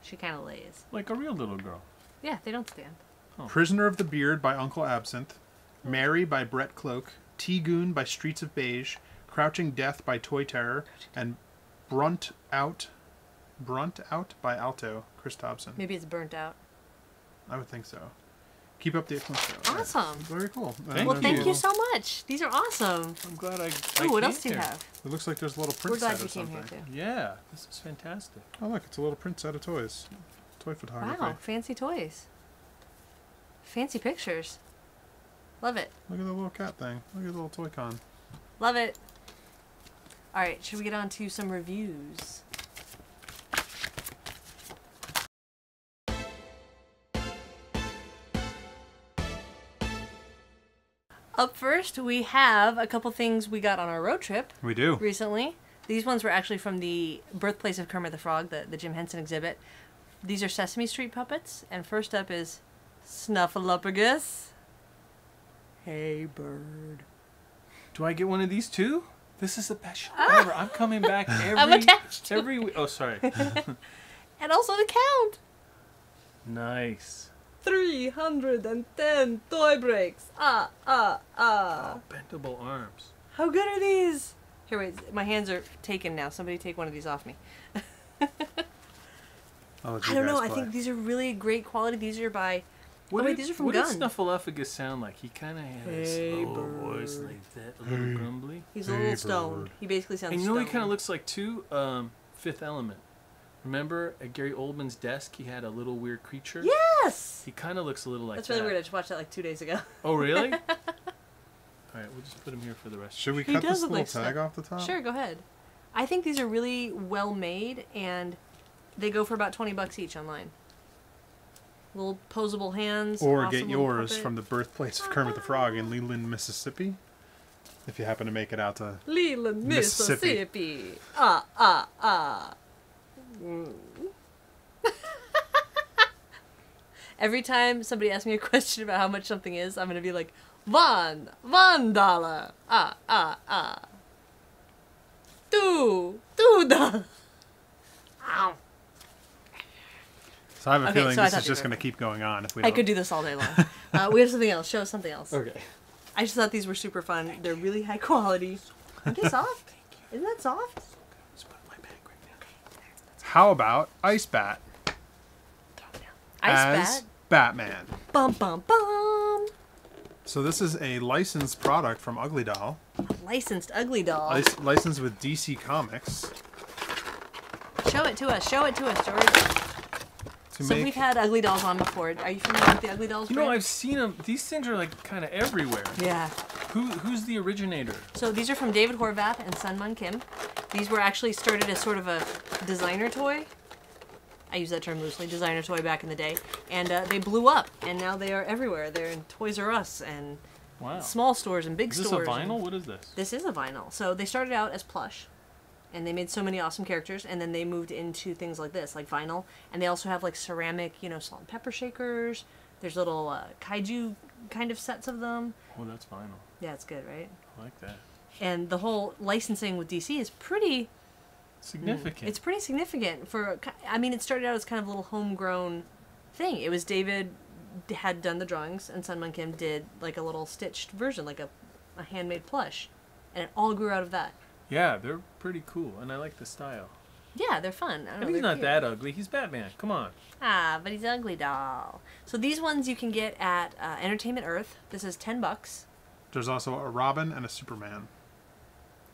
She kind of lays. Like a real little girl. Yeah, they don't stand. Oh. Prisoner of the Beard by Uncle Absinthe, Mary by Brett Cloak, T-Goon by Streets of Beige, Crouching Death by Toy Terror, and Brunt Out by Alto, Chris Dobson. Maybe it's burnt out. I would think so. Keep up the excellent show. Awesome. Very cool. Thank Well, you. thank you so much. These are awesome. I'm glad I Oh, what came else do you here. have? It looks like there's a little print We're glad set you or came something. here too. Yeah, this is fantastic. Oh, look, it's a little print set of toys. Toy photography. Wow, fancy toys. Fancy pictures. Love it. Look at the little cat thing. Look at the little toy con. Love it. All right, should we get on to some reviews? Up first, we have a couple things we got on our road trip We do. recently. These ones were actually from the birthplace of Kermit the Frog, the Jim Henson exhibit. These are Sesame Street Puppets, and first up is Snuffleupagus. Hey, bird. Do I get one of these too? This is the best show ever. I'm coming back I'm attached to every week. Oh, sorry. And also the Count. Nice. 310 toy breaks. Ah. Oh, bendable arms. How good are these? Here, wait. My hands are taken now. Somebody take one of these off me. I'll let I you don't guys know. I play. think these are really great quality. These are by... What wait, did, these are from what Gun. did Snuffleupagus sound like? He kind of had a Hey, slow voice bird. like that, a little grumbly. He's a little Hey, stoned. bird. He basically sounds And you know what he stoned. kind of looks like too? Fifth Element. Remember at Gary Oldman's desk, he had a little weird creature? Yes! He kind of looks a little like That's that. really weird. I just watched that like 2 days ago. Oh, really? All right, we'll just put him here for the rest. Should we He cut does this look little like tag Snuff. off the top? Sure, go ahead. I think these are really well made, and they go for about $20 each online. Little posable hands. Or awesome get little yours puppet. from the birthplace of Kermit the Frog in Leland, Mississippi. If you happen to make it out to Leland, Mississippi. Mississippi. Ah. Mm. Every time somebody asks me a question about how much something is, I'm gonna be like, $1. Ah. $2. Ow. So I have a Okay, feeling so I this thought is they just were- going to keep going on if we I don't. could do this all day long. We have something else. Show us something else. Okay. I just thought these were super fun. They're really high quality. Aren't they soft? Isn't that soft? Just put it in my bag right now. How about Ice Bat Ice as bat. Batman? Bum bum bum. So this is a licensed product from Uglydoll, Licensed Uglydoll. licensed with DC Comics Show it to us. Show it to us, George. to So make. we've had Ugly Dolls on before. Are you familiar with the Ugly Dolls? You know, brand? I've seen them. These things are like kind of everywhere. Yeah. Who's the originator? So these are from David Horvath and Sunmun Kim. These were actually started as sort of a designer toy. I use that term loosely, designer toy back in the day. And they blew up, and now they are everywhere. They're in Toys R Us and Wow. small stores and big Is this a stores. vinyl? What is this? This is a vinyl. So they started out as plush, and they made so many awesome characters, and then they moved into things like this, like vinyl. And they also have like ceramic, salt and pepper shakers. There's little kaiju kind of sets of them. Oh, that's vinyl. Yeah, it's good, right? I like that. And the whole licensing with DC is pretty Significant. It's pretty significant for. I mean, it started out as kind of a little homegrown thing. It was David had done the drawings, and Sunmun Kim did like a little stitched version, like a handmade plush, and it all grew out of that. Yeah, they're pretty cool, and I like the style. Yeah, they're fun. I don't know, And he's they're not cute. that ugly. He's Batman. Come on. Ah, but he's ugly doll. So these ones you can get at Entertainment Earth. This is $10. There's also a Robin and a Superman.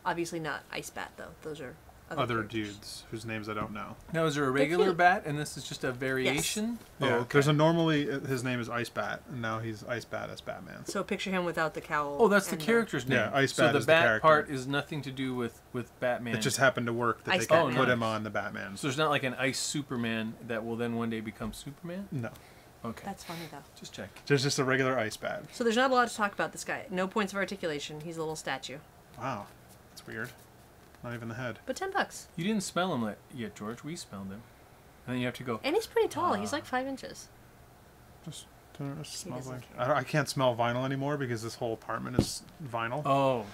Obviously not Ice Bat though. Those are Other characters. dudes whose names I don't know. Now, is there a regular cute. bat, and this is just a variation? Yeah, Oh, okay. there's a normally his name is Ice Bat, and now he's Ice Bat as Batman. So picture him without the cowl. Oh, that's the and character's name. Yeah, Ice so Bat the is the bat character. part is nothing to do with Batman. It just happened to work that Ice they could Batman. put Oh, him nice. on the Batman. So there's not like an Ice Superman that will then one day become Superman? No, Okay. That's funny though. Just check. there's just a regular Ice Bat. So there's not a lot to talk about this guy. No points of articulation. He's a little statue. Wow, that's weird. Not even the head. But $10. You didn't smell him yet, George. We smelled him. And then you have to go, And he's pretty tall. He's like 5 inches. Just smells doesn't like. I can't smell vinyl anymore because this whole apartment is vinyl. oh,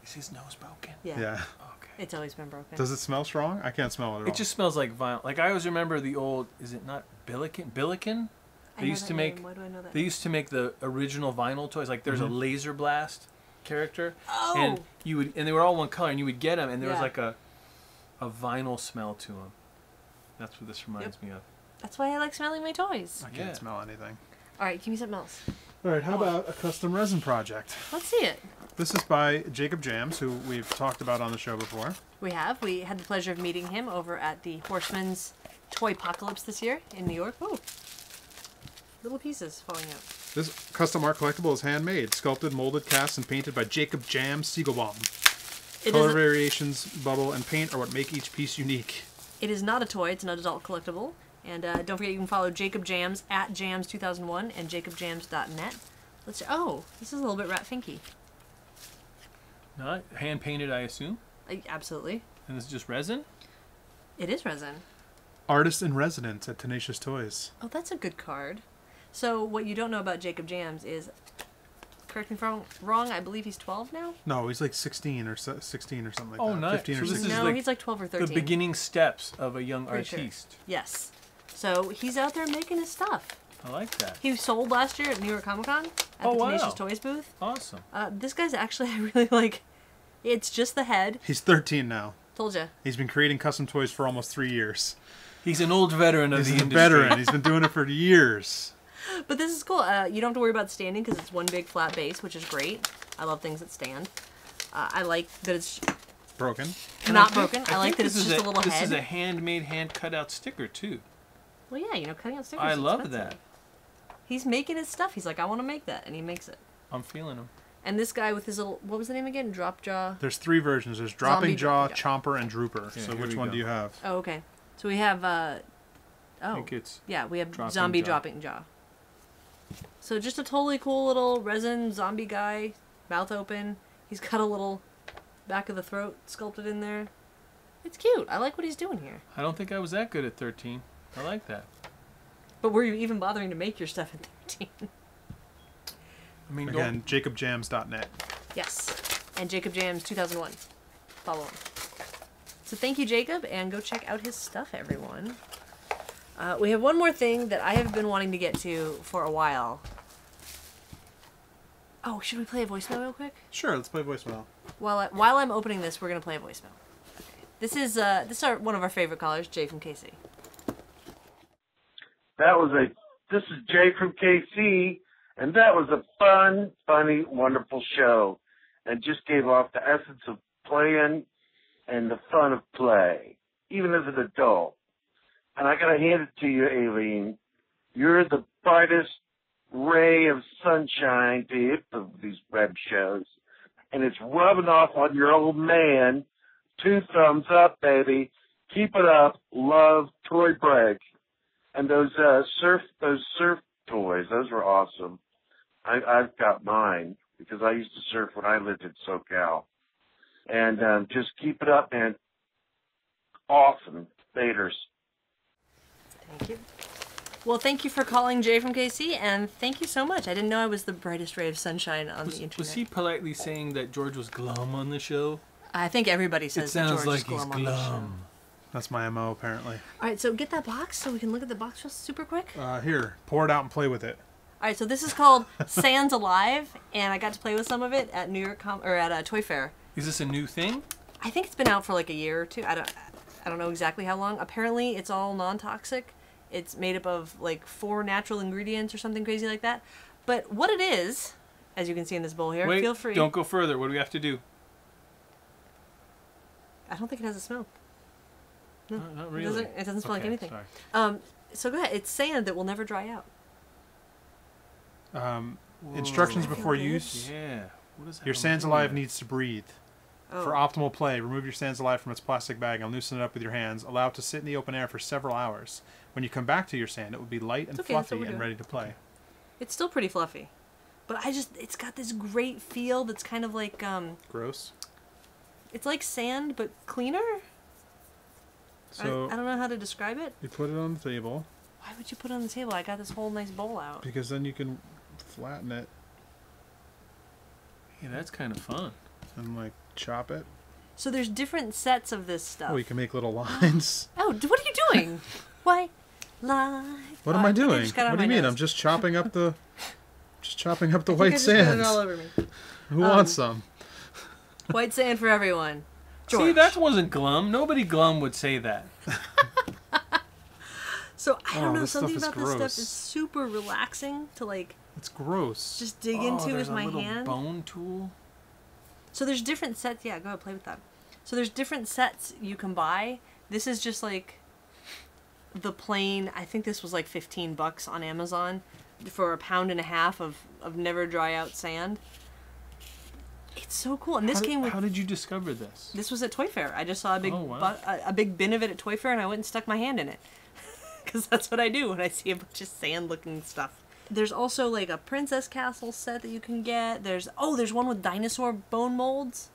is his nose broken? Yeah. Yeah. Okay. It's always been broken. Does it smell strong? I can't smell it at all. It just smells like vinyl. Like I always remember the old, is it not Billiken? Billiken? I They know used that to make name. Why do I know that? They used to make the original vinyl toys. Like there's a laser blast character, Oh! and they were all one color, and you would get them, and there was Yeah. like a vinyl smell to them. That's what this reminds me of. That's why I like smelling my toys. I can't Yeah. smell anything. All right, give me something else. All right, how about a custom resin project? Let's see it. This is by Jacob Jams, who we've talked about on the show before. We had the pleasure of meeting him over at the Horseman's Toy Apocalypse this year in New York. Oh, little pieces falling out. This custom art collectible is handmade, sculpted, molded, cast, and painted by Jacob Jams Siegelbaum. It Color is, variations, bubble, and paint are what make each piece unique. it is not a toy. It's an adult collectible. And don't forget, you can follow Jacob Jams at Jams2001 and jacobjams.net. Oh, this is a little bit rat finky. Not hand painted, I assume. Absolutely. And this is just resin. It is resin. Artist in residence at Tenacious Toys. Oh, that's a good card. So what you don't know about Jacob Jams is, correct me if I'm wrong, I believe he's 12 now? No, he's like 16 or 16 or something like Oh, that. nice. 15 or So this 16. is No, like he's like 12 or 13. The beginning steps of a young Pretty sure. artiste. Yes. So he's out there making his stuff. I like that. He sold last year at New York Comic Con at Oh, the wow. Tenacious Toys booth. Awesome. This guy's actually, I really like. It's just the head. He's 13 now. Told ya. He's been creating custom toys for almost 3 years. He's an old veteran of the He's a industry. veteran. He's been doing it for years. But this is cool. You don't have to worry about standing because it's one big flat base, which is great. I love things that stand. I like that it's Broken. not broken. I like think that it's this just is a little This head. is a handmade, hand-cut-out sticker, too. Well, yeah, you know, cutting out stickers. I is love expensive. that. He's making his stuff. He's like, I want to make that, and he makes it. I'm feeling him. And this guy with his little, what was the name again? Drop Jaw. There's 3 versions. There's Dropping Zombie Jaw, Dropping Jaw. Chomper, and Drooper. Yeah, So here which we one go. do you have? Oh, okay. So we have, I oh, think it's yeah, we have Dropping Zombie Jaw. Dropping Jaw. So just a totally cool little resin zombie guy, mouth open. He's got a little back of the throat sculpted in there. It's cute. I like what he's doing here. I don't think I was that good at 13. I like that. But were you even bothering to make your stuff at 13? I mean, Again, jacobjams.net. Yes. And Jacob Jams 2001. Follow him. So thank you, Jacob, and go check out his stuff, everyone. We have one more thing that I have been wanting to get to for a while. Oh, should we play a voicemail real quick? Sure, let's play voicemail. While I'm opening this, we're gonna play a voicemail. Okay. This is one of our favorite callers, Jay from KC. This is Jay from KC, and that was a fun, funny, wonderful show, and just gave off the essence of playing and the fun of play, even as an adult. And I gotta hand it to you, Aileen. You're the brightest ray of sunshine to hit these web shows, and it's rubbing off on your old man. 2 thumbs up, baby. Keep it up. Love, Toy Break. And those surf toys, those were awesome. I've got mine because I used to surf when I lived in SoCal. And just keep it up, man. Awesome. Laters. Thank you. Well, thank you for calling Jay from KC, and thank you so much. I didn't know I was the brightest ray of sunshine on the internet. Was he politely saying that George was glum on the show? I think everybody says It sounds that George like is he's glum on the show. glum. That's my MO, apparently. All right, so get that box so we can look at the box just super quick. Here, pour it out and play with it. All right, so this is called Sans Alive, and I got to play with some of it at Toy Fair. Is this a new thing? I think it's been out for like a year or two. I don't know exactly how long. Apparently, it's all non-toxic. It's made up of like 4 natural ingredients or something crazy like that. But what it is, as you can see in this bowl here, Wait, feel free. don't go further. What do we have to do? I don't think it has a smell. No, Not really. It doesn't smell like Okay, anything. sorry. So go ahead. It's sand that will never dry out. Instructions Does that before feel good? use. Yeah. What is that? Your Sans Alive needs to breathe. Oh. For optimal play, remove your Sans Alive from its plastic bag and loosen it up with your hands. Allow it to sit in the open air for several hours. When you come back to your sand, it will be light and It's okay, that's what fluffy we're and doing. ready to play. It's still pretty fluffy. But it's got this great feel that's kind of like, Gross. it's like sand, but cleaner? So I don't know how to describe it. you put it on the table Why would you put it on the table? I got this whole nice bowl out. because then you can flatten it Yeah, that's kind of fun. and like chop it. So there's different sets of this stuff. Oh, you can make little lines. Oh, what are you doing? Why? Like. What Oh, am I think doing? just got it on What do you my mean? nose. I'm just chopping up the I think I white just got sand. it all over me. Who wants some? White sand for everyone. George. See, that wasn't glum. Nobody glum would say that. So I don't know, this stuff something is about this stuff gross. is super relaxing to like It's gross. just dig Oh, into there's with my a little hand. bone tool. So there's different sets. Yeah, go ahead, play with that. So there's different sets you can buy. This is just like the plain. I think this was like $15 on Amazon for 1.5 pounds of never dry out sand. It's so cool, and this came with. How did you discover this? This was at Toy Fair. I just saw a big Oh, wow. a big bin of it at Toy Fair, and I went and stuck my hand in it. Because that's what I do when I see a bunch of sand-looking stuff. There's also like a Princess Castle set that you can get. There's one with dinosaur bone molds,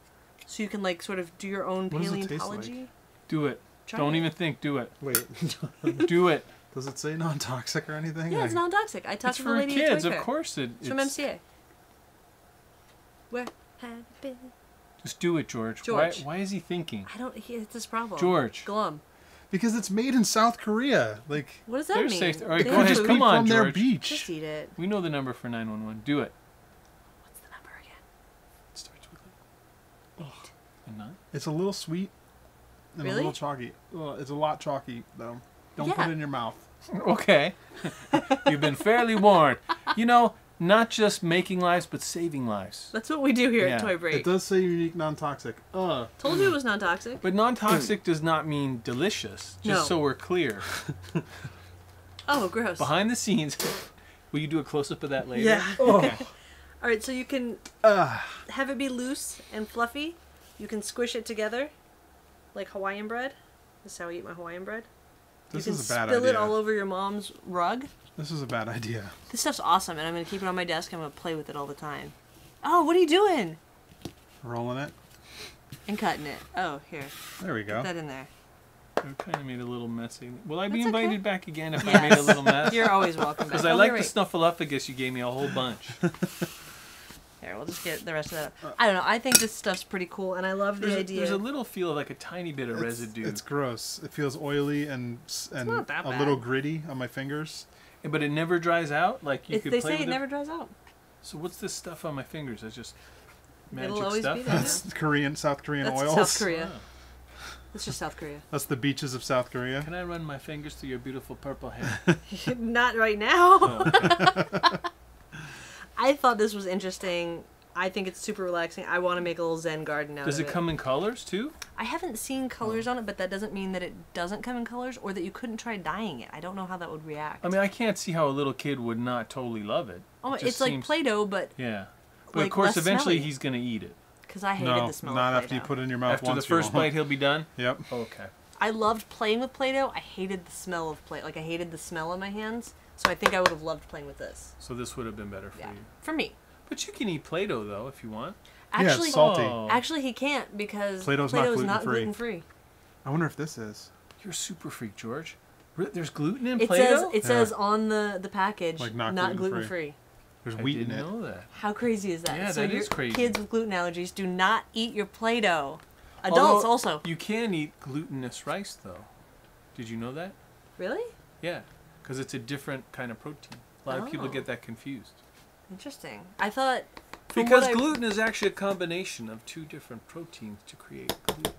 so you can like sort of do your own What does it taste paleontology. like? Do it. Try Don't it. even think. Do it. Wait, Do it. does it say non-toxic or anything? Yeah, it's non-toxic. I talked It's to the for lady kids, at Toy of Fair. course. It's from MCA. Where have you been? Just do it, George. George. Why is he thinking? I don't. It's this problem. George. Glum. Because it's made in South Korea. Like, What does that They're mean? safe. All right, They go have ahead. food? Come on, from their George. beach. Just eat it. We know the number for 911. Do it. What's the number again? It starts with 8. a 9. It's a little sweet and Really? a little chalky. Well, it's a lot chalky, though. Don't Yeah. put it in your mouth. Okay. You've been fairly warned. You know, not just making lives, but saving lives. That's what we do here Yeah. at Toy Break. It does say unique, non-toxic. Told you it was non-toxic. But non-toxic does not mean delicious, just No. so we're clear. Oh, gross. Behind the scenes, will you do a close-up of that later? Yeah. Okay. All right, so you can have it be loose and fluffy. You can squish it together like Hawaiian bread. This is how I eat my Hawaiian bread. This you can is a bad spill idea. it all over your mom's rug. This is a bad idea. This stuff's awesome, and I'm going to keep it on my desk. I'm going to play with it all the time. Oh, what are you doing? Rolling it. And cutting it. Oh, here. There we go. Put that in there. I kind of made a little messy. Will I be That's invited okay. back again if I Yes. made a little mess? You're always welcome back. Because I Oh, like you're the right. snuffleupagus you gave me a whole bunch. Here, we'll just get the rest of that. I don't know. I think this stuff's pretty cool, and I love the idea. There's a little feel of like a tiny bit of residue. It's gross. It feels oily and not that a bad. little gritty on my fingers. But it never dries out? Like you could They play say with it never dries out. So what's this stuff on my fingers? That's just magic It'll always stuff? be there. That's South Korean That's oils. South Korea. Wow. It's just South Korea. That's the beaches of South Korea. Can I run my fingers through your beautiful purple hair? Not right now. Oh, okay. I thought this was interesting. I think it's super relaxing. I want to make a little Zen garden out Does of it come in colors too? I haven't seen colors on it, but that doesn't mean that it doesn't come in colors or that you couldn't try dyeing it. I don't know how that would react. I mean, I can't see how a little kid would not totally love it. Oh, Just it's like seems- Play-Doh, but Yeah. But like, of course, less eventually smelly. he's going to eat it. because I hated No, the smell not of after you Play-Doh. put it in your mouth After the once. first you bite, won't. he'll be done? Yep. Okay. I loved playing with Play-Doh. I hated the smell of Play. Like I hated the smell on my hands. So I think I would have loved playing with this. So this would have been better for Yeah, you. for me. But you can eat Play-Doh, though, if you want. Yeah, it's Actually, salty. Oh. actually he can't because Play-Doh's not Play-Doh is not gluten-free. gluten-free. I wonder if this is. You're a super freak, George. There's gluten in It Play-Doh? says on the package Like not not gluten-free. gluten-free. There's I wheat in didn't it. know that. How crazy is that? Yeah, so that your is crazy. Kids with gluten allergies do not eat your Play-Doh. Adults Although, also. You can eat glutinous rice, though. Did you know that? Really? Yeah, because it's a different kind of protein. A lot of people Oh. get that confused. Interesting. I thought from Because what I- gluten is actually a combination of two different proteins to create gluten.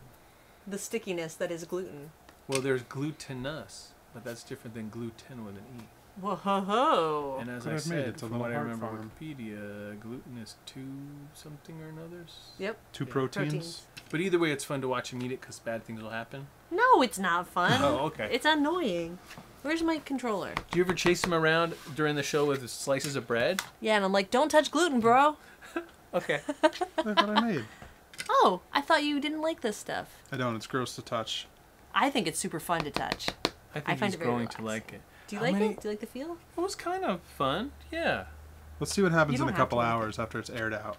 the stickiness that is gluten. Well, there's glutinous, but that's different than gluten with an E. Whoa ho ho! And as Could I have made it said, to from what I Little remember Heart Farm. Wikipedia, gluten is two something or another's. Yep. Two Yeah. proteins. But either way, it's fun to watch him eat it because bad things will happen. No, it's not fun. Oh, okay. It's annoying. Where's my controller? Do you ever chase him around during the show with slices of bread? Yeah, and I'm like, don't touch gluten, bro. Okay. Look what I made. Oh, I thought you didn't like this stuff. I don't. It's gross to touch. I think it's super fun to touch. I think find he's it very going to relaxing. like it. Do you How like many- it? Do you like the feel? It was kind of fun. Yeah. Let's see what happens You in a don't have couple to like hours after it's aired out.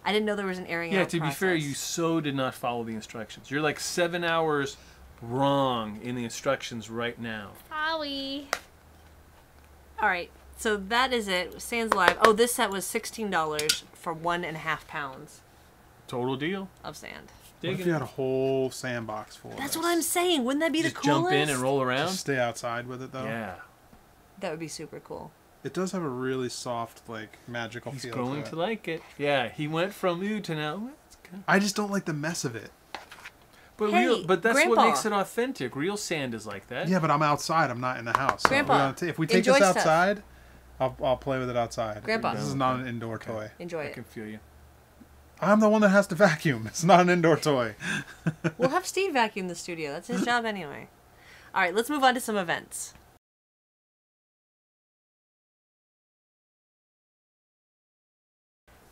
I didn't know there was an airing Yeah, out to be fair, process. you so did not follow the instructions. You're like 7 hours wrong in the instructions right now. Howie. All right, so that is it. Sans Live. Oh, this set was $16 for 1.5 pounds Total deal. of sand. What if Digging. you had a whole sandbox full of That's this? what I'm saying. Wouldn't that be Just the coolest? jump in and roll around. Just stay outside with it though. Yeah. That would be super cool. It does have a really soft, like magical He's feel going to to it. like it. Yeah, he went from you to now. It's good. I just don't like the mess of it. But Hey, but that's Grandpa. what makes it authentic. Real sand is like that. Yeah, but I'm outside. I'm not in the house. So Grandpa, if we take enjoy this stuff. outside, I'll play with it outside. Grandpa. This is not an indoor toy. Enjoy I it. can feel you. I'm the one that has to vacuum. It's not an indoor toy. We'll have Steve vacuum the studio. That's his job anyway. All right, let's move on to some events.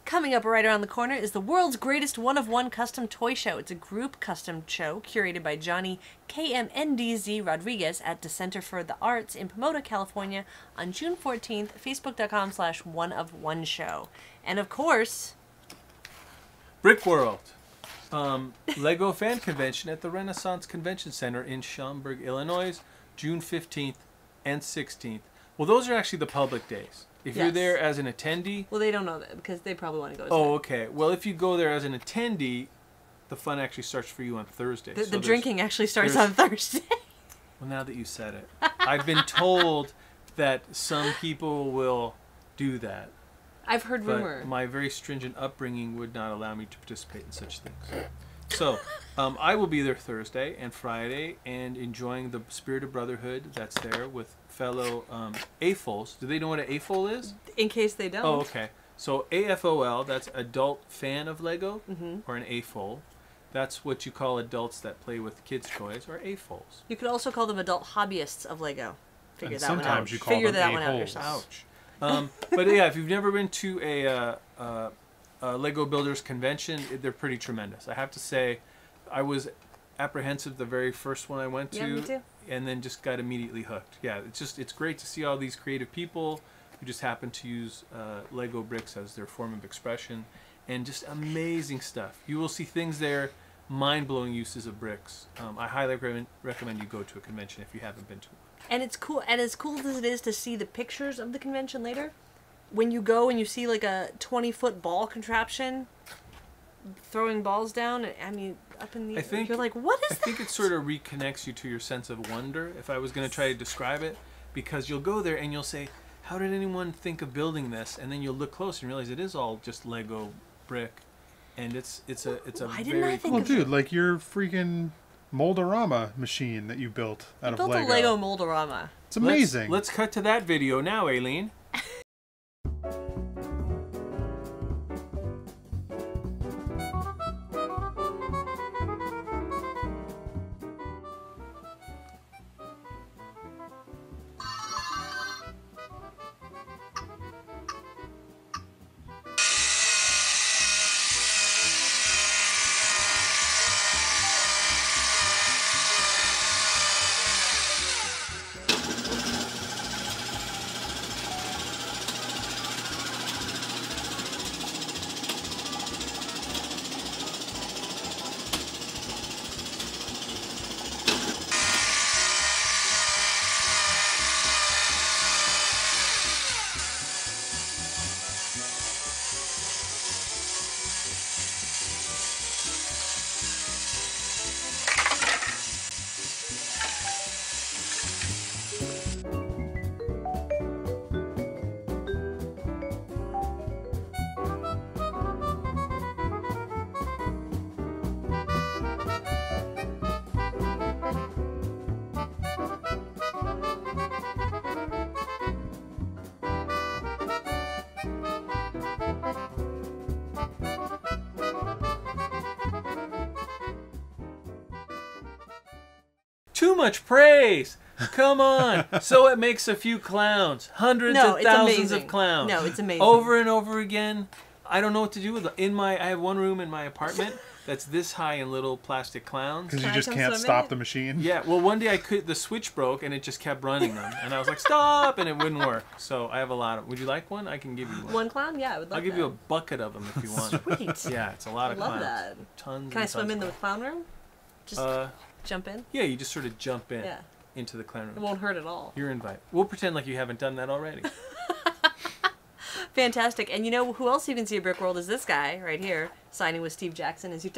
Coming up right around the corner is the world's greatest one-of-one custom toy show. It's a group custom show curated by Johnny KMNDZ Rodriguez at the Center for the Arts in Pomona, California on June 14th, facebook.com/one-of-one-show. And of course, Brick World. Lego Fan Convention at the Renaissance Convention Center in Schaumburg, Illinois, June 15th and 16th. Well, those are actually the public days. If you're Yes. there as an attendee... well, they don't know that because they probably want to go as Oh, well. okay. Well, if you go there as an attendee, the fun actually starts for you on Thursday. The So there's- drinking actually starts there's- on Thursday. Well, now that you said it, I've been told that some people will do that. I've heard rumor. But my very stringent upbringing would not allow me to participate in such things. So, I will be there Thursday and Friday and enjoying the spirit of brotherhood that's there with fellow AFOLs. Do they know what an AFOL is? In case they don't. Oh, okay. So AFOL, that's adult fan of Lego, or an AFOL. That's what you call adults that play with kids' toys, or AFOLs. You could also call them adult hobbyists of Lego. Figure And that one out. sometimes you call Figure them that one out a-holes. yourself. Ouch. But yeah, if you've never been to a Lego Builders convention, they're pretty tremendous. I have to say, I was apprehensive the very first one I went to, Yeah, me too. and then just got immediately hooked. Yeah, it's great to see all these creative people who just happen to use Lego bricks as their form of expression, and just amazing stuff. You will see things there, mind-blowing uses of bricks. I highly recommend you go to a convention if you haven't been to one. And it's cool, and as cool as it is to see the pictures of the convention later, when you go and you see like a 20-foot ball contraption throwing balls down, I mean, up in the air, you're like, what is that? I think it sort of reconnects you to your sense of wonder, if I was going to try to describe it, because you'll go there and you'll say, how did anyone think of building this? And then you'll look closer and realize it is all just Lego brick, and it's a Why didn't very I think Well, of dude, like your freaking Moldorama machine that you built out of built Lego. a Lego Moldorama. It's amazing. Let's cut to that video now, Aileen. Too much praise. Come on. So it makes a few clowns. Hundreds No, of it's thousands amazing. of clowns. No, it's amazing. Over and over again. I don't know what to do with it. I have one room in my apartment that's this high in little plastic clowns. Because you Can I just come can't swim in stop it? the machine. Yeah, well, one day the switch broke and it just kept running them. And I was like, stop! And it wouldn't work. So I have a lot of... Would you like one? I can give you one. One clown? Yeah, I would love I'll give that. you a bucket of them if you want. Sweet. Yeah, it's a lot I of love clowns. that. Tons Can I and swim tons in the of clown room? Just clowns. jump in? Yeah, you just sort of jump in Yeah. into the clown It room. won't hurt at all. You're invited. We'll pretend like you haven't done that already. Fantastic. And you know who else you can see at Brick World is this guy right here, signing with Steve Jackson. Is you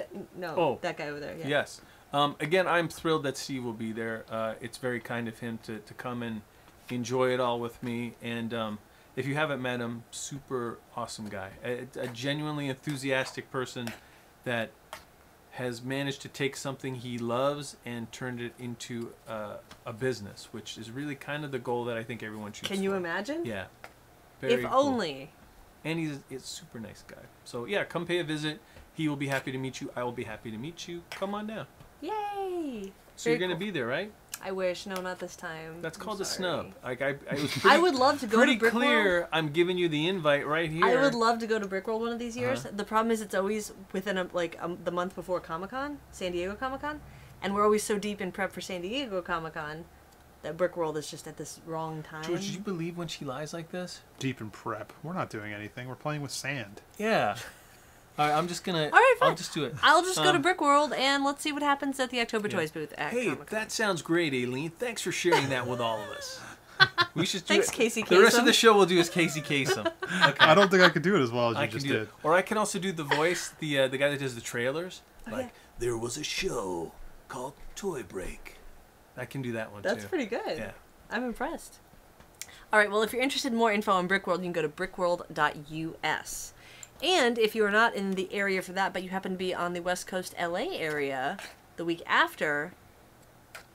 Oh. that guy over there. Yeah. Yes. Again, I'm thrilled that Steve will be there. It's very kind of him to come and enjoy it all with me. And if you haven't met him, super awesome guy. A genuinely enthusiastic person that has managed to take something he loves and turned it into a business, which is really kind of the goal that I think everyone shoots Can you for. imagine? Yeah. If Very cool. only. And he's a super nice guy. So yeah, come pay a visit. He will be happy to meet you. I will be happy to meet you. Come on down. Yay! So Very you're going to cool. be there, right? I wish. No, not this time. That's I'm called a sorry. snub. Like I was pretty, I would love to go pretty to Brick clear. World. I'm giving you the invite right here. I would love to go to Brick World one of these years. Uh-huh. The problem is it's always within the month before Comic-Con, San Diego Comic-Con, and we're always so deep in prep for San Diego Comic-Con that Brick World is just at this wrong time. George, did you believe when she lies like this? Deep in prep. We're not doing anything. We're playing with sand. Yeah. All right, I'm just gonna. All right, fine. I'll just do it. I'll just go to Brick World and let's see what happens at the October Yeah. Toys booth at Hey, Comic-Con. that sounds great, Aileen. Thanks for sharing that with all of us. We should do Thanks, it. Casey The rest Kasem. of the show we'll do is Casey Kasem. Okay. I don't think I could do it as well as you I can just do did. it. Or I can also do the voice, the guy that does the trailers. Oh, Like, yeah. there was a show called Toy Break. I can do that one That's too. pretty good. Yeah. I'm impressed. All right, well, if you're interested in more info on Brickworld, you can go to brickworld.us. And if you're not in the area for that, but you happen to be on the West Coast LA area the week after,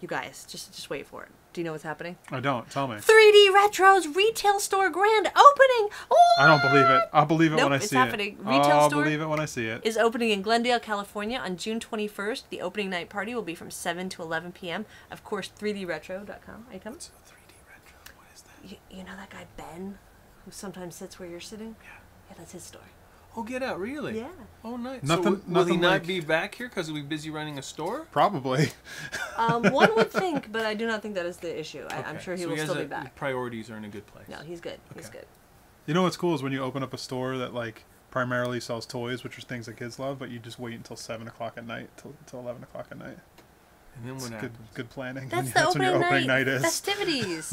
you guys, just wait for it. Do you know what's happening? I don't. Tell me. 3D Retro's retail store grand opening! What? I don't believe it. I'll believe it Nope, when I it's see happening. it. Retail I'll store believe it when I see it. is opening in Glendale, California on June 21st. The opening night party will be from 7 to 11 p.m. Of course, 3dretro.com. Are you coming? What's a 3D retro? What is that? You know that guy Ben, who sometimes sits where you're sitting? Yeah, that's his store. Oh, get out! Really? Yeah. Oh, nice. Nothing- So will he nothing not like- be back here because we'll be busy running a store? Probably. One would think, but I do not think that is the issue. I'm Okay. sure he So will has still be his back. priorities are in a good place. No, he's good. He's Okay. good. You know what's cool is when you open up a store that like primarily sells toys, which are things that kids love, but you just wait until 7 o'clock at night till 11 o'clock at night. And then It's what good, happens? good planning. That's That's the when your opening opening night is. Festivities.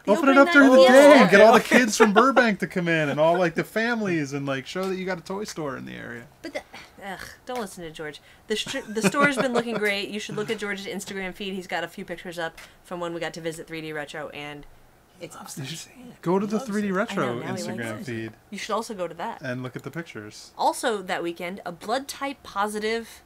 The Open it opening up during the night day fiesta. and get all the kids from Burbank to come in and all like the families and like show that you got a toy store in the area. But don't listen to George. The store's been looking great. You should look at George's Instagram feed. He's got a few pictures up from when we got to visit 3D Retro, and it's awesome. Go to the Loves 3D it. Retro I know, now he Instagram likes it. feed You should also go to that. and look at the pictures. Also that weekend, a blood type positive.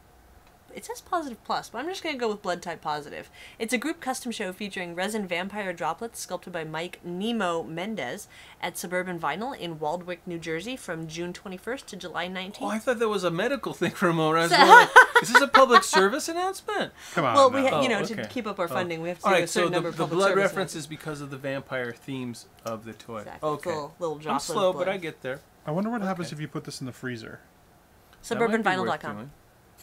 It says positive plus, but I'm just going to go with blood type positive. It's a group custom show featuring resin vampire droplets sculpted by Mike Nemo Mendez at Suburban Vinyl in Waldwick, New Jersey from June 21st to July 19th. Oh, I thought that was a medical thing for a moment. I was going like, is this a public service announcement? Come on. Well, now. we Oh, to okay. keep up our funding, we have to All do a right, so certain number the of public blood service reference is because of the vampire themes of the toy. Exactly. Okay. Little I'm droplet of slow, but blood. I get there. I wonder what happens Okay. if you put this in the freezer. That might be worth SuburbanVinyl.com. doing.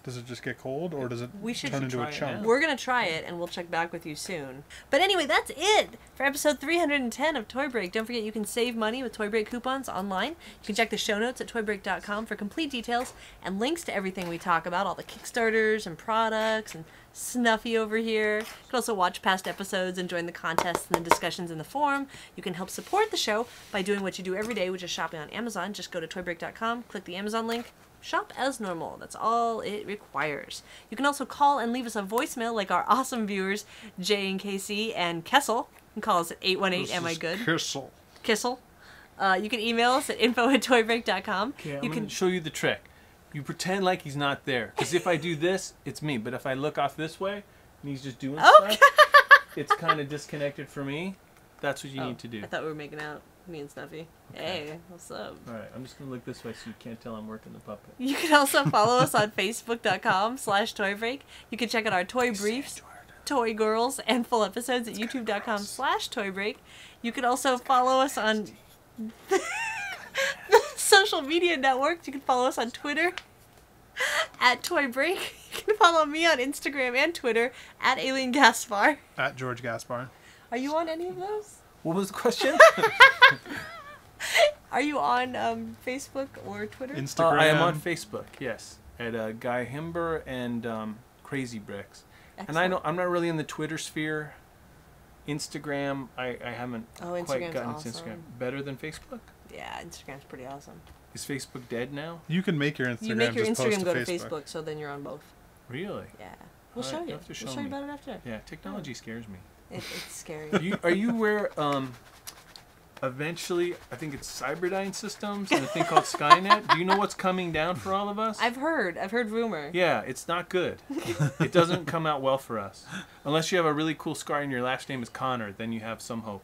Does it just get cold or does it We should turn into a try it chunk? now. We're going to try it, and we'll check back with you soon. But anyway, that's it for episode 310 of Toy Break. Don't forget you can save money with Toy Break coupons online. You can check the show notes at toybreak.com for complete details and links to everything we talk about, all the Kickstarters and products and Snuffy over here. You can also watch past episodes and join the contests and the discussions in the forum. You can help support the show by doing what you do every day, which is shopping on Amazon. Just go to toybreak.com, click the Amazon link, shop as normal. That's all it requires. You can also call and leave us a voicemail like our awesome viewers, Jay and Casey and Kessel. You can call us at 818 Am I Good? Kissel. Kissel. You can email us at info@toybreak.com. Okay, I'm You going can to show you the trick. You pretend like he's not there. Because if I do this, it's me. But if I look off this way and he's just doing stuff, it's kind of disconnected for me. That's what you need to do. I thought we were making out, me and Snuffy. Hey, what's up? All right, I'm just going to look this way so you can't tell I'm working the puppet. You can also follow us on facebook.com/toybreak. You can check out our toy briefs, Toy Girls, and full episodes at youtube.com/toybreak. You can also follow us on the social media networks. You can follow us on Twitter at Toy Break. You can follow me on Instagram and Twitter at Alien Gaspar. At George Gaspar. Are you on any of those? What was the question? Are you on Facebook or Twitter? Instagram. I am on Facebook, yes. At Guy Himber and Crazy Bricks. And I'm not really in the Twitter sphere. Instagram, I haven't Oh, quite Instagram's gotten awesome. into Instagram. Better than Facebook? Yeah, Instagram's pretty awesome. Is Facebook dead now? You can make your Instagram. You make your just post Instagram go to Facebook. Facebook, so then you're on both. Really? Yeah. We'll All show right, you. you'll have to We'll show show you me. about it after. Yeah, technology scares me. It's scary. Are you aware, eventually, I think it's Cyberdyne Systems and a thing called Skynet? Do you know what's coming down for all of us? I've heard rumor. Yeah, it's not good. It doesn't come out well for us. Unless you have a really cool scar and your last name is Connor, then you have some hope.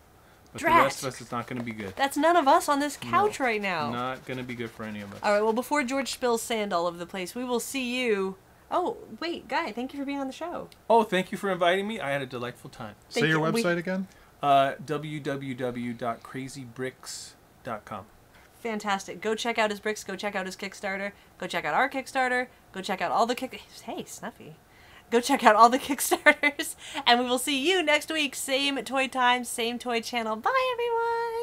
But the rest of us, it's not going to be good. That's none of us on this couch right now. Not going to be good for any of us. All right, well, before George spills sand all over the place, we will see you. Oh, wait, Guy, thank you for being on the show. Oh, thank you for inviting me. I had a delightful time. Say Thank your you. website again. www.crazybricks.com. Fantastic. Go check out his bricks. Go check out his Kickstarter. Go check out our Kickstarter. Go check out all the Hey, Snuffy. Go check out all the Kickstarters. And we will see you next week. Same toy time, same toy channel. Bye, everyone.